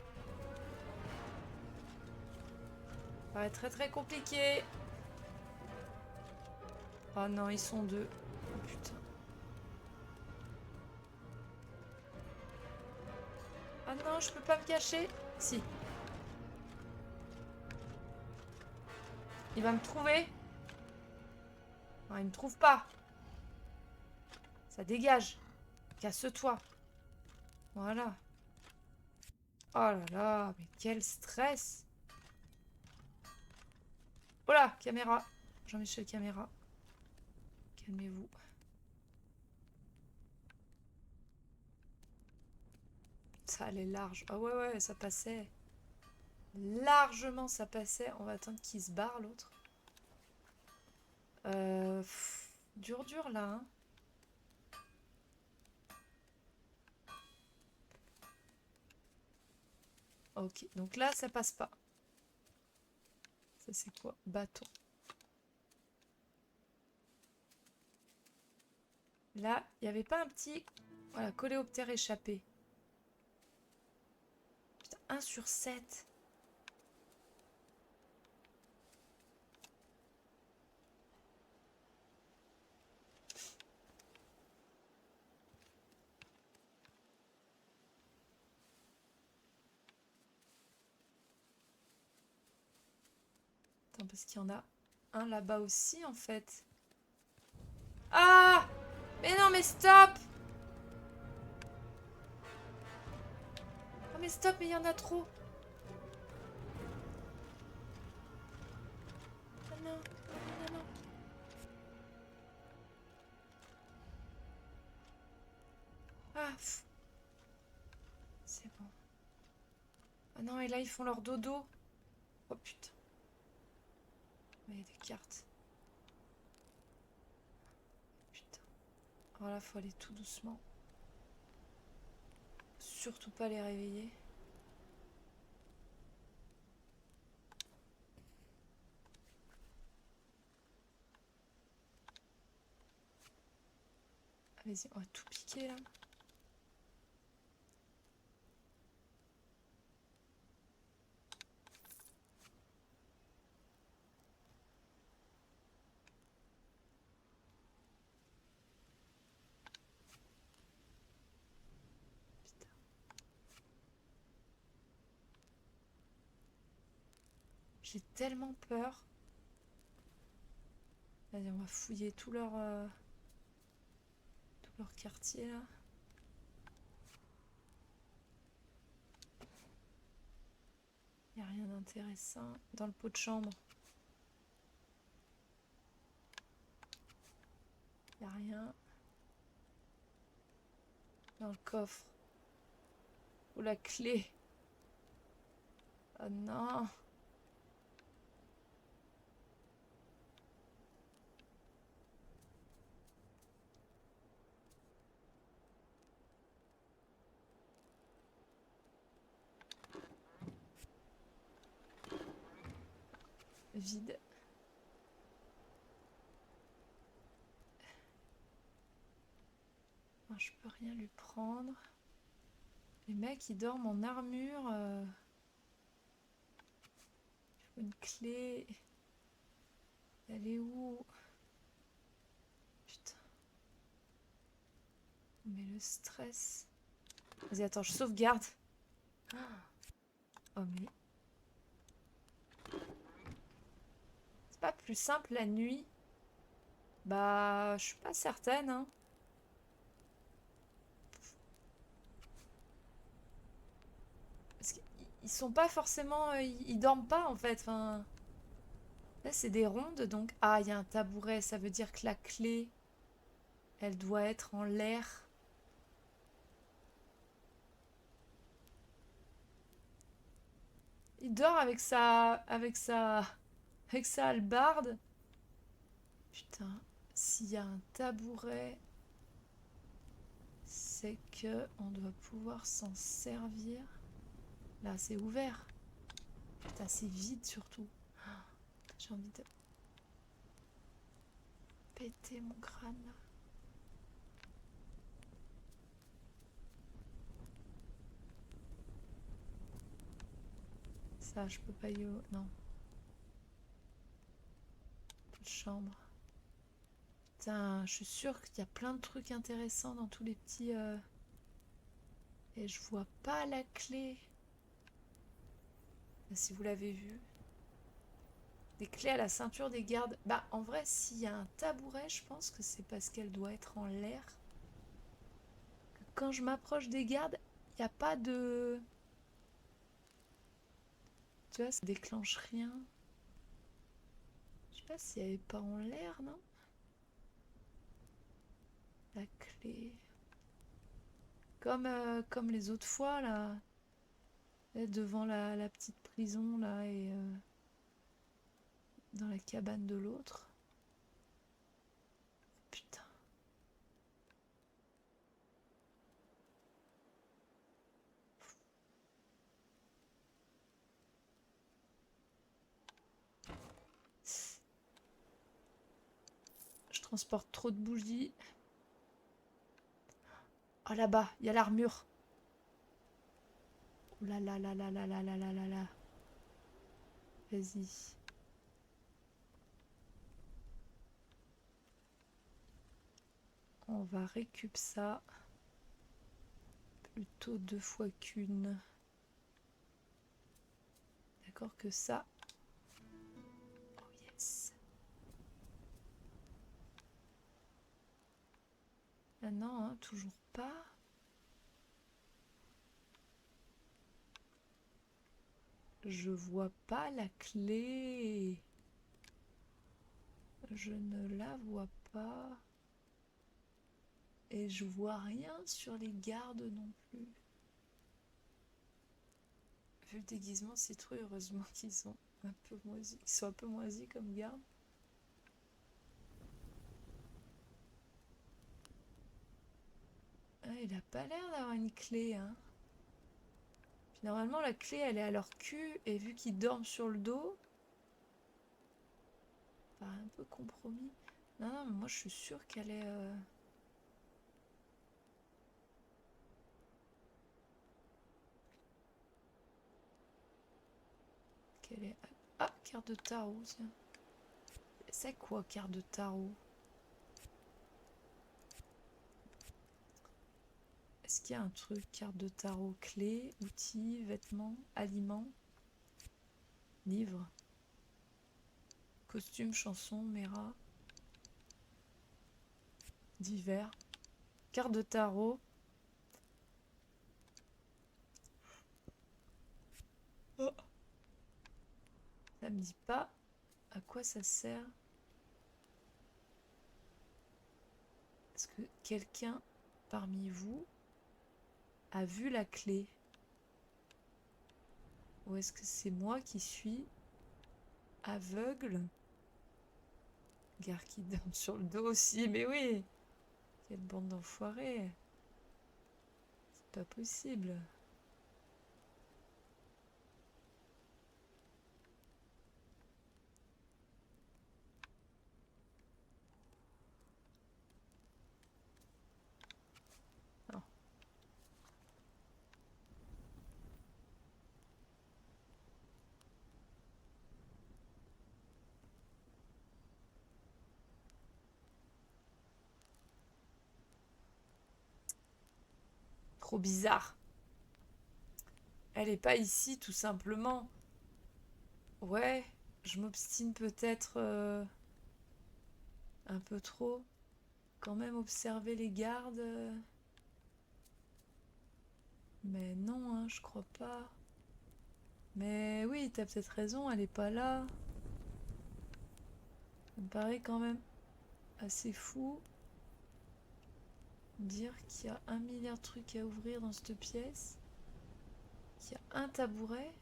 Ça paraît très très compliqué. Oh non, ils sont deux. Oh putain. Ah non, je peux pas me cacher. Si. Il va me trouver. Non, il me trouve pas. Ça dégage. Casse-toi. Voilà. Oh là là, mais quel stress. Oh là, caméra. Jean-Michel caméra. Calmez-vous. Ça allait large. Ah ouais, ouais, ça passait. Largement, ça passait. On va attendre qu'il se barre, l'autre. Dur, dur, là, hein. Ok, donc là, ça passe pas. Ça, c'est quoi? Bâton. Là, il n'y avait pas un petit... Voilà, coléoptère échappé. Putain, 1 sur 7. Attends, parce qu'il y en a un là-bas aussi, en fait. Ah! Mais non, mais stop! Oh, mais stop, mais il y en a trop. Ah non, non, non, non. Ah, pff. C'est bon. Ah non, et là, ils font leur dodo. Oh, putain. Il y a des cartes. Putain. Alors là, faut aller tout doucement. Surtout pas les réveiller. Allez-y, on va tout piquer, là. Putain. J'ai tellement peur. Vas-y, on va fouiller tout leur quartier, là. Il n'y a rien d'intéressant dans le pot de chambre. Il n'y a rien. Dans le coffre. Ou la clé. Oh non. Vide. Non, je peux rien lui prendre. Les mecs, ils dorment en armure. Il faut une clé. Elle est où? Putain. Mais le stress. Vas-y, attends, je sauvegarde. Oh mais... C'est pas plus simple la nuit? Bah, je suis pas certaine, hein. Parce qu'ils sont pas forcément... ils dorment pas, en fait. Enfin... Là, c'est des rondes, donc... Ah, il y a un tabouret. Ça veut dire que la clé, elle doit être en l'air. Il dort avec sa... Avec sa... Avec sa hallebarde. Putain, s'il y a un tabouret, c'est que on doit pouvoir s'en servir. Là, c'est ouvert. Putain, c'est vide surtout. J'ai envie de péter mon crâne là. Ça, je peux pas y... Non. Plus de chambre. Putain, je suis sûre qu'il y a plein de trucs intéressants dans tous les petits... Et je vois pas la clé. Si vous l'avez vu. Des clés à la ceinture des gardes. Bah, en vrai, s'il y a un tabouret, je pense que c'est parce qu'elle doit être en l'air. Quand je m'approche des gardes, il n'y a pas de... Tu vois, ça déclenche rien. Je sais pas s'il n'y avait pas en l'air, non? La clé. Comme les autres fois, là. Devant la petite prison, là, et dans la cabane de l'autre. Putain. Je transporte trop de bougies. Oh, là-bas, il y a l'armure. Oh là là là là là là là là là là. Vas-y. On va récup ça. Plutôt 2 fois qu'une. D'accord que ça. Oh yes. Ah non, hein, toujours pas. Je vois pas la clé. Je ne la vois pas. Et je vois rien sur les gardes non plus. Vu le déguisement citrouille, heureusement qu'ils sont un peu moisis. Ils sont un peu moisis comme gardes. Ah, il a pas l'air d'avoir une clé, hein. Puis normalement, la clé, elle est à leur cul. Et vu qu'ils dorment sur le dos, ça paraît un peu compromis. Non, non, mais moi, je suis sûre qu'elle est... qu'elle est... Ah, carte de tarot, tiens. C'est quoi, carte de tarot? Est-ce qu'il y a un truc, carte de tarot, clé, outils, vêtements, aliments, livres, costumes, chansons, méra, divers, carte de tarot. Oh. Ça me dit pas à quoi ça sert. Est-ce que quelqu'un parmi vous a vu la clé? Ou est-ce que c'est moi qui suis aveugle? Gare qui dorme sur le dos aussi, mais oui! Quelle bande d'enfoirés! C'est pas possible. Non. Trop bizarre. Elle est pas ici, tout simplement. Ouais, je m'obstine peut-être un peu trop. Quand même observer les gardes. Mais non, hein, je crois pas. Mais oui, t'as peut-être raison, elle est pas là. Ça me paraît quand même assez fou de dire qu'il y a 1 milliard de trucs à ouvrir dans cette pièce. Qu'il y a un tabouret.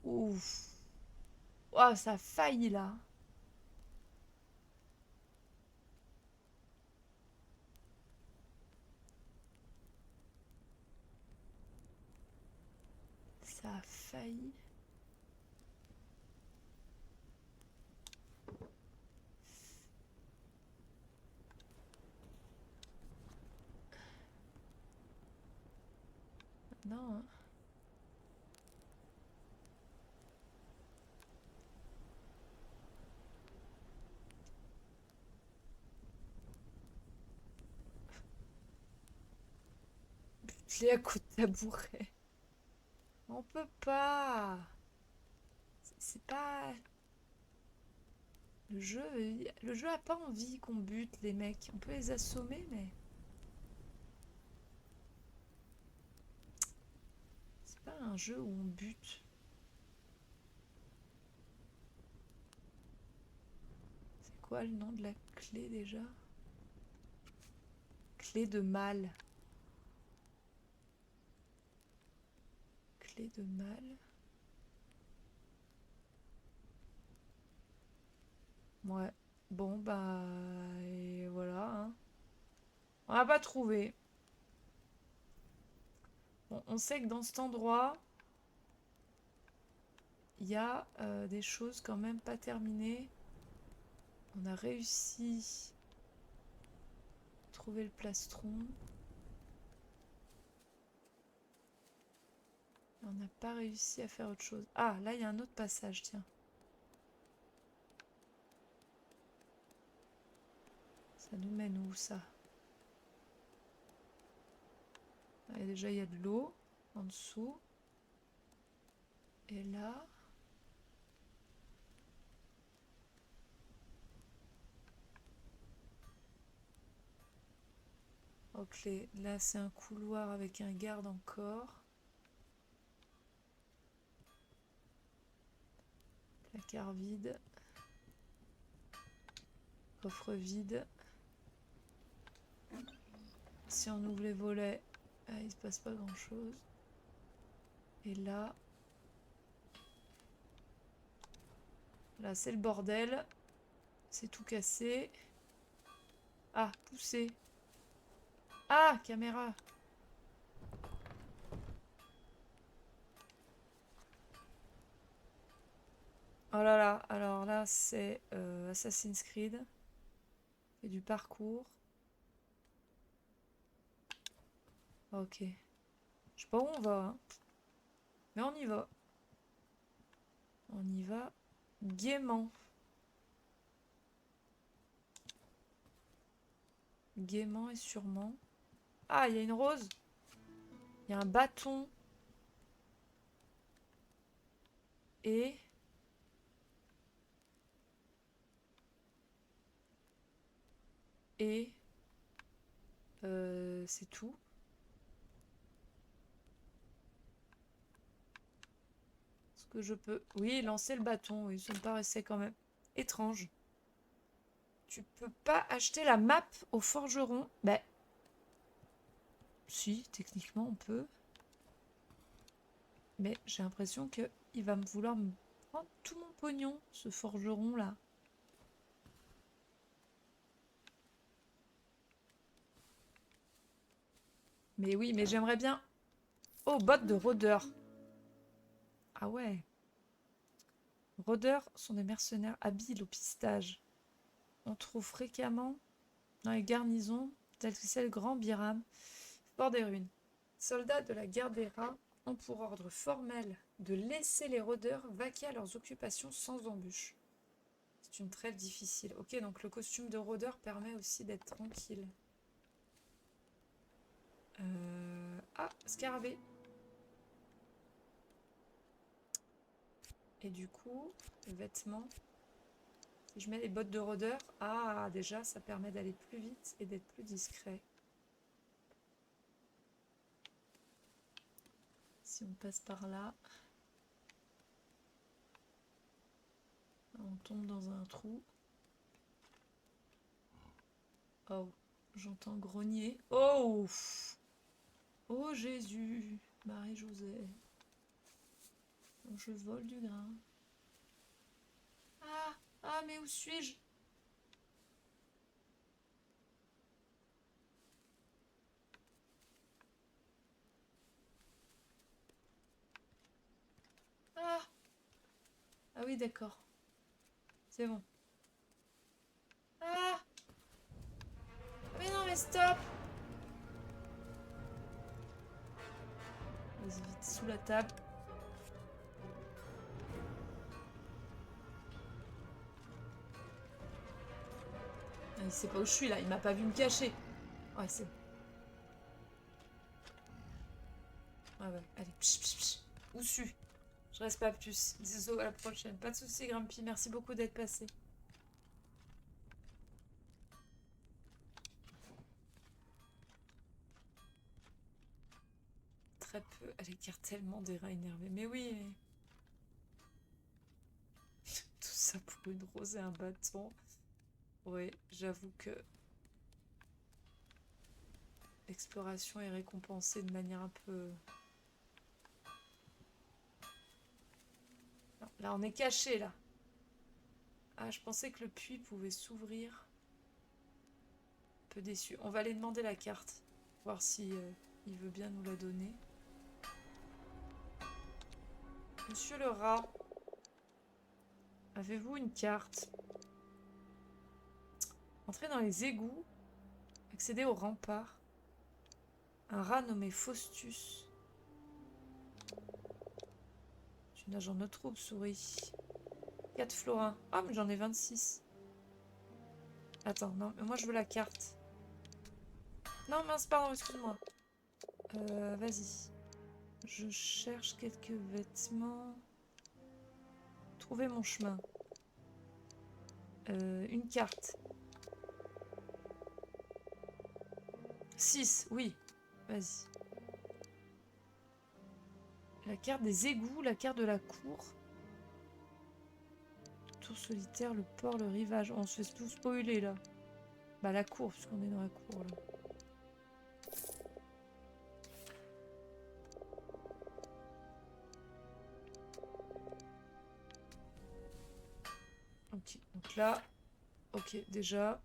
Ouf. Oh, ça a failli là. Ça a failli. Non, hein. Je l'ai à coup de tabouret. On peut pas. C'est pas. Le jeu a pas envie qu'on bute les mecs. On peut les assommer, mais c'est pas un jeu où on bute. C'est quoi le nom de la clé déjà? Clé de mal. Clé de mal. Ouais. Bon, bah. Et voilà, hein. On n'a pas trouvé. Bon, on sait que dans cet endroit, il y a des choses quand même pas terminées. On a réussi à trouver le plastron. On n'a pas réussi à faire autre chose. Ah, là, il y a un autre passage, tiens. Ça nous mène où, ça? Ah, déjà, il y a de l'eau en dessous. Et là... Ok, là, c'est un couloir avec un garde encore. Placard vide. Coffre vide. Si on ouvre les volets, il se passe pas grand chose. Et là, là c'est le bordel. C'est tout cassé. Ah, poussé. Ah, caméra. Oh là là, alors là c'est Assassin's Creed. Et du parcours. Ok. Je sais pas où on va, hein. Mais on y va. On y va gaiement. Gaiement et sûrement. Ah, il y a une rose. Il y a un bâton. Et... Et... c'est tout. Est-ce que je peux... Oui, lancer le bâton. Oui, ça me paraissait quand même étrange. Tu peux pas acheter la map au forgeron. Bah... Si, techniquement on peut. Mais j'ai l'impression qu'il va me vouloir me prendre tout mon pognon, ce forgeron là. Mais oui, mais j'aimerais bien... Oh, bottes de rôdeurs. Ah ouais. Rôdeurs sont des mercenaires habiles au pistage. On trouve fréquemment dans les garnisons telles que celle Grand Biram, Fort des Ruines. Soldats de la guerre des rats ont pour ordre formel de laisser les rôdeurs vaquer à leurs occupations sans embûche. C'est une trêve difficile. Ok, donc le costume de rôdeur permet aussi d'être tranquille. Ah, scarabée. Et du coup, le vêtement. Si je mets les bottes de rôdeur, ah, déjà, ça permet d'aller plus vite et d'être plus discret. Si on passe par là, on tombe dans un trou. Oh, j'entends grogner. Oh! Oh Jésus, Marie-Josée. Je vole du grain. Ah! Ah, mais où suis-je? Ah! Ah oui, d'accord. C'est bon. Ah! Mais non, mais stop! Vas-y, vite, sous la table. Ah, il sait pas où je suis là, il m'a pas vu me cacher. Ouais, c'est bon. Ouais, ouais, allez, psh, psh, psh. Où suis? Je reste pas plus. Désolé, à la prochaine. Pas de soucis, Grumpy. Merci beaucoup d'être passé. Très peu. Elle écarte tellement des rats énervés. Mais oui, mais... Tout ça pour une rose et un bâton. Ouais, j'avoue que... L'exploration est récompensée de manière un peu... Non, là, on est caché, là. Ah, je pensais que le puits pouvait s'ouvrir. Un peu déçu. On va aller demander la carte. Voir si il veut bien nous la donner. Monsieur le rat, avez-vous une carte? Entrez dans les égouts. Accéder au rempart. Un rat nommé Faustus. Tu nages en eau trouble, souris. 4 florins. Ah, mais j'en ai 26. Attends, non, mais moi je veux la carte. Non, mince, pardon, excuse-moi. Vas-y. Je cherche quelques vêtements. Trouver mon chemin. Une carte. 6, oui. Vas-y. La carte des égouts, la carte de la cour. Tour solitaire, le port, le rivage. On se fait tout spoiler là. Bah la cour, puisqu'on est dans la cour là. Ok, donc là... Ok, déjà...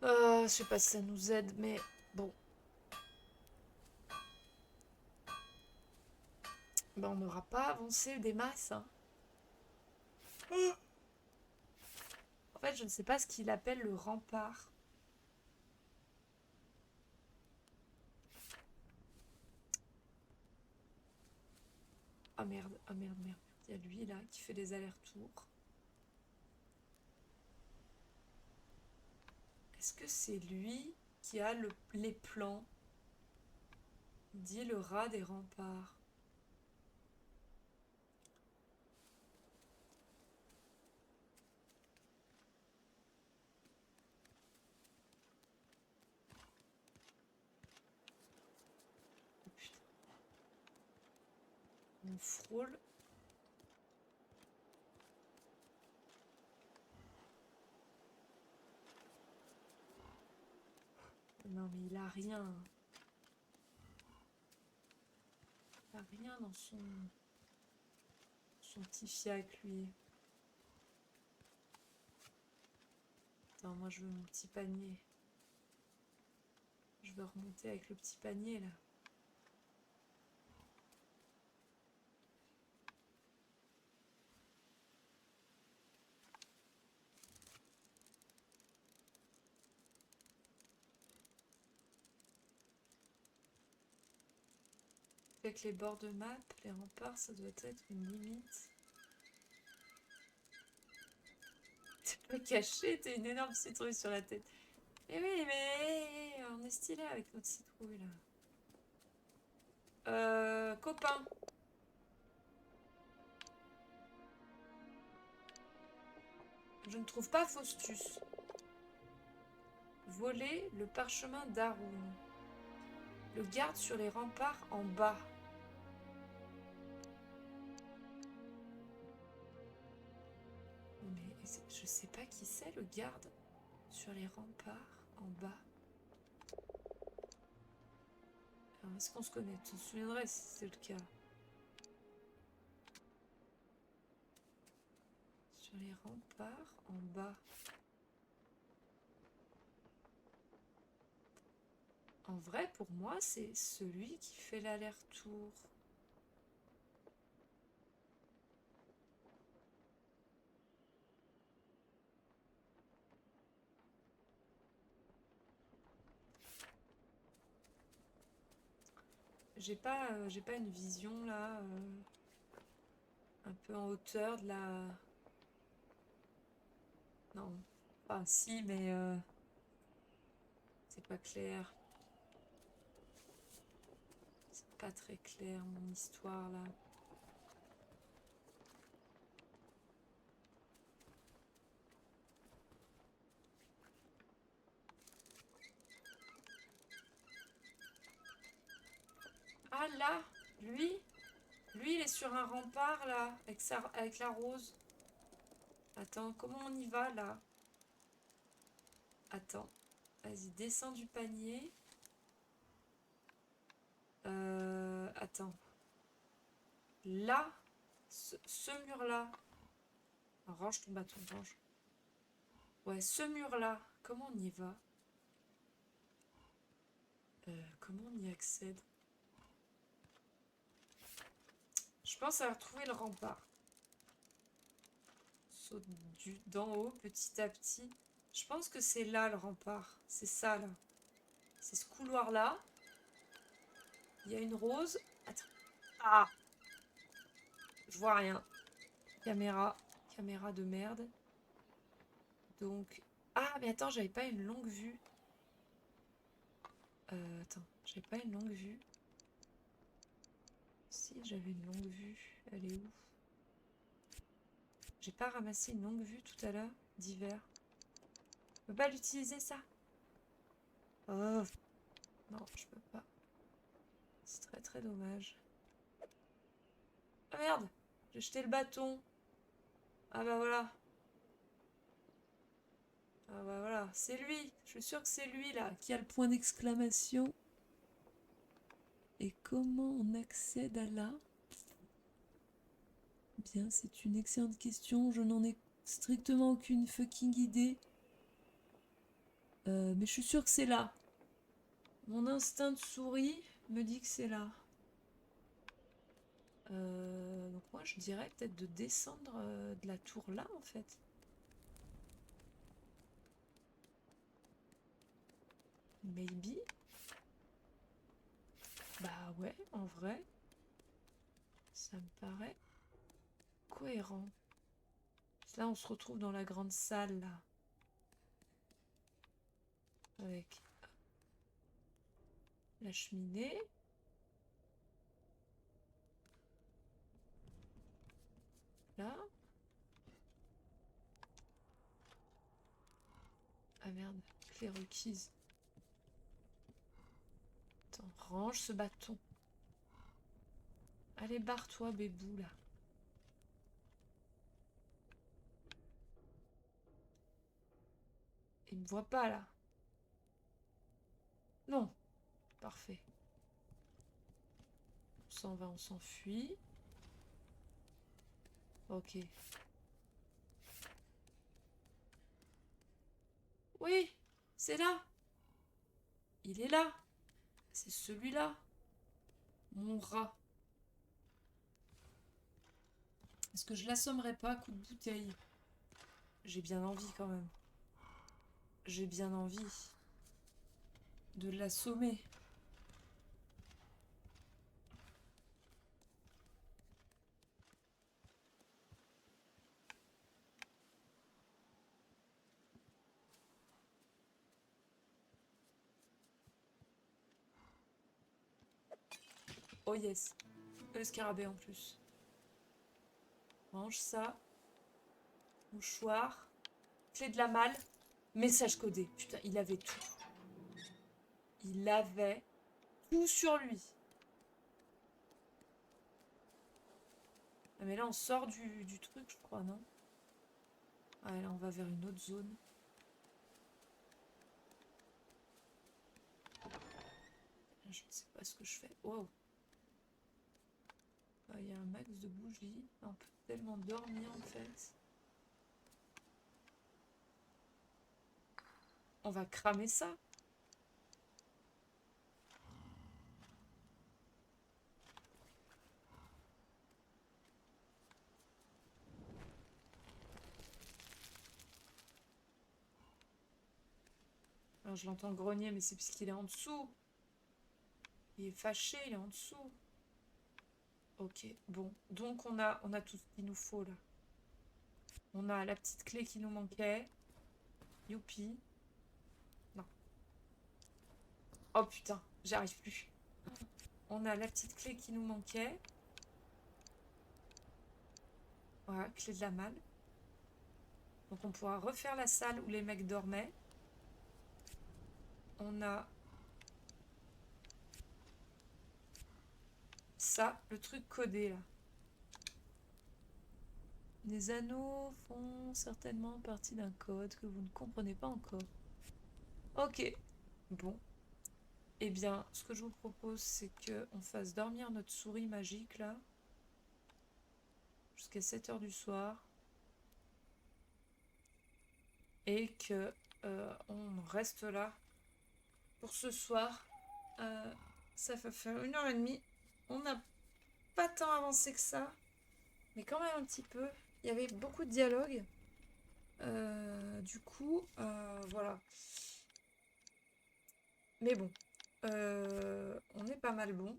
je sais pas si ça nous aide, mais bon. Bah on n'aura pas avancé des masses. Hein. En fait, je ne sais pas ce qu'il appelle le rempart. Ah merde, ah merde, merde. Il y a lui là qui fait des allers-retours. Est-ce que c'est lui qui a les plans? Dit le rat des remparts. Oh putain. On frôle. Non mais il a rien. Il a rien dans son petit fiac lui. Attends, moi je veux mon petit panier. Je veux remonter avec le petit panier là. Avec les bords de map, les remparts, ça doit être une limite. T'es pas caché, t'as une énorme citrouille sur la tête. Eh oui, mais on est stylé avec notre citrouille là. Copain. Je ne trouve pas Faustus. Voler le parchemin d'Haroun. Le garde sur les remparts en bas. Mais je sais pas qui c'est le garde sur les remparts en bas. Alors, est-ce qu'on se connaît? Tu te souviendrais si c'est le cas? Sur les remparts en bas. En vrai, pour moi, c'est celui qui fait l'aller-retour. J'ai pas une vision là, un peu en hauteur de la. Non, enfin si, mais c'est pas clair. C'est pas très clair mon histoire là. Ah là, lui, il est sur un rempart là, avec la rose. Attends, comment on y va là? Attends, vas-y, descends du panier. Attends. Là, ce mur-là. Range ton bâton, range. Ouais, ce mur-là, comment on y va? Comment on y accède? Je pense avoir trouvé le rempart. Saute d'en haut, petit à petit. Je pense que c'est là le rempart. C'est ça, là. C'est ce couloir-là. Il y a une rose. Attends. Ah! Je vois rien. Caméra. Caméra de merde. Donc... Ah, mais attends, j'avais pas une longue vue. Attends, j'avais pas une longue vue. Si, j'avais une longue vue. Elle est où? J'ai pas ramassé une longue vue tout à l'heure, d'hiver. Je peux pas l'utiliser, ça? Oh! Non, je peux pas. C'est très très dommage. Ah merde! J'ai jeté le bâton. Ah bah voilà. Ah bah voilà, c'est lui. Je suis sûre que c'est lui là qui a le point d'exclamation. Et comment on accède à là? Bien, c'est une excellente question. Je n'en ai strictement aucune fucking idée. Mais je suis sûre que c'est là. Mon instinct de souris me dit que c'est là. Donc moi je dirais peut-être de descendre de la tour là en fait. Maybe. Bah ouais, en vrai. Ça me paraît cohérent. Là on se retrouve dans la grande salle là. Avec la cheminée. Là. Ah merde, clé requise. Attends, range ce bâton. Allez, barre-toi, bébou, là. Il me voit pas, là. Non. Parfait. On s'en va, on s'enfuit. Ok. Oui, c'est là. Il est là. C'est celui-là. Mon rat. Est-ce que je l'assommerai pas à coup de bouteille? J'ai bien envie quand même. J'ai bien envie de l'assommer. Oh yes. Le scarabée en plus. Mange ça. Mouchoir. Clé de la malle. Message codé. Putain, il avait tout. Il avait tout sur lui. Ah, mais là, on sort du truc, je crois, non? Ah, là, on va vers une autre zone. Je ne sais pas ce que je fais. Wow. Ah, il y a un max de bougies. On peut tellement dormir, en fait. On va cramer ça. Alors, je l'entends grogner, mais c'est parce qu'il est en dessous. Il est fâché, il est en dessous. Ok, bon. Donc, on a tout ce qu'il nous faut, là. On a la petite clé qui nous manquait. Youpi. Non. Oh, putain, j'arrive plus. On a la petite clé qui nous manquait. Voilà, clé de la malle. Donc, on pourra refaire la salle où les mecs dormaient. On a... ça, le truc codé, là. Les anneaux font certainement partie d'un code que vous ne comprenez pas encore. Ok. Bon. Eh bien, ce que je vous propose, c'est qu'on fasse dormir notre souris magique, là. Jusqu'à 7 h du soir. Et que on reste là pour ce soir. Ça va faire 1 h 30. On n'a pas tant avancé que ça. Mais quand même un petit peu. Il y avait beaucoup de dialogue. Du coup, voilà. Mais bon, on est pas mal bon.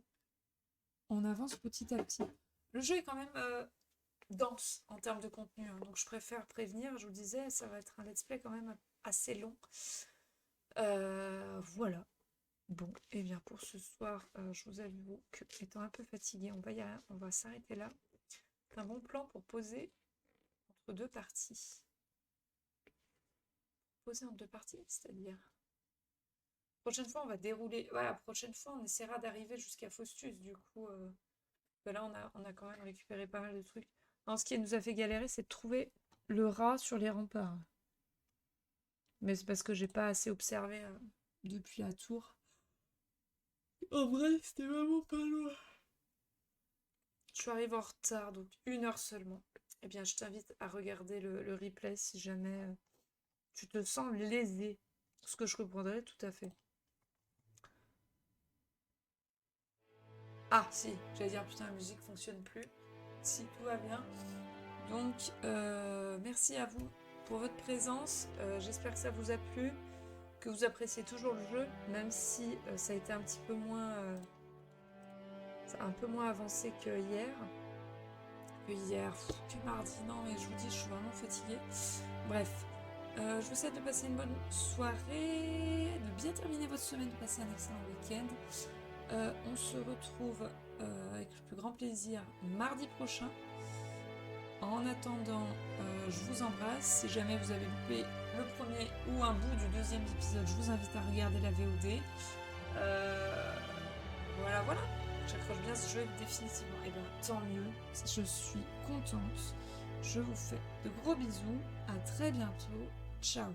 On avance petit à petit. Le jeu est quand même dense en termes de contenu, hein, donc je préfère prévenir. Je vous disais, ça va être un let's play quand même assez long. Voilà. Bon, et bien pour ce soir, je vous avoue que étant un peu fatiguée, on va s'arrêter là. C'est un bon plan pour poser entre deux parties. Poser en deux parties, c'est-à-dire... Prochaine fois, on va dérouler... Voilà, prochaine fois, on essaiera d'arriver jusqu'à Faustus, du coup... Là, on a quand même récupéré pas mal de trucs. Alors, ce qui nous a fait galérer, c'est de trouver le rat sur les remparts. Mais c'est parce que j'ai pas assez observé depuis la tour. En vrai, c'était vraiment pas loin. Je suis arrivée en retard, donc 1 heure seulement. Eh bien, je t'invite à regarder le replay si jamais tu te sens lésé. Ce que je comprendrais tout à fait. Ah, si, j'allais dire, putain, la musique fonctionne plus. Si, tout va bien. Donc, merci à vous pour votre présence. J'espère que ça vous a plu, que vous appréciez toujours le jeu, même si ça a été un petit peu moins... un peu moins avancé que hier. Que mardi. Non, mais je vous dis, je suis vraiment fatiguée. Bref, je vous souhaite de passer une bonne soirée, de bien terminer votre semaine, de passer un excellent week-end. On se retrouve avec le plus grand plaisir mardi prochain. En attendant, je vous embrasse. Si jamais vous avez loupé le premier ou un bout du deuxième épisode, je vous invite à regarder la VOD. Voilà. J'accroche bien ce jeu définitivement. Et bien, tant mieux. Je suis contente. Je vous fais de gros bisous. À très bientôt. Ciao.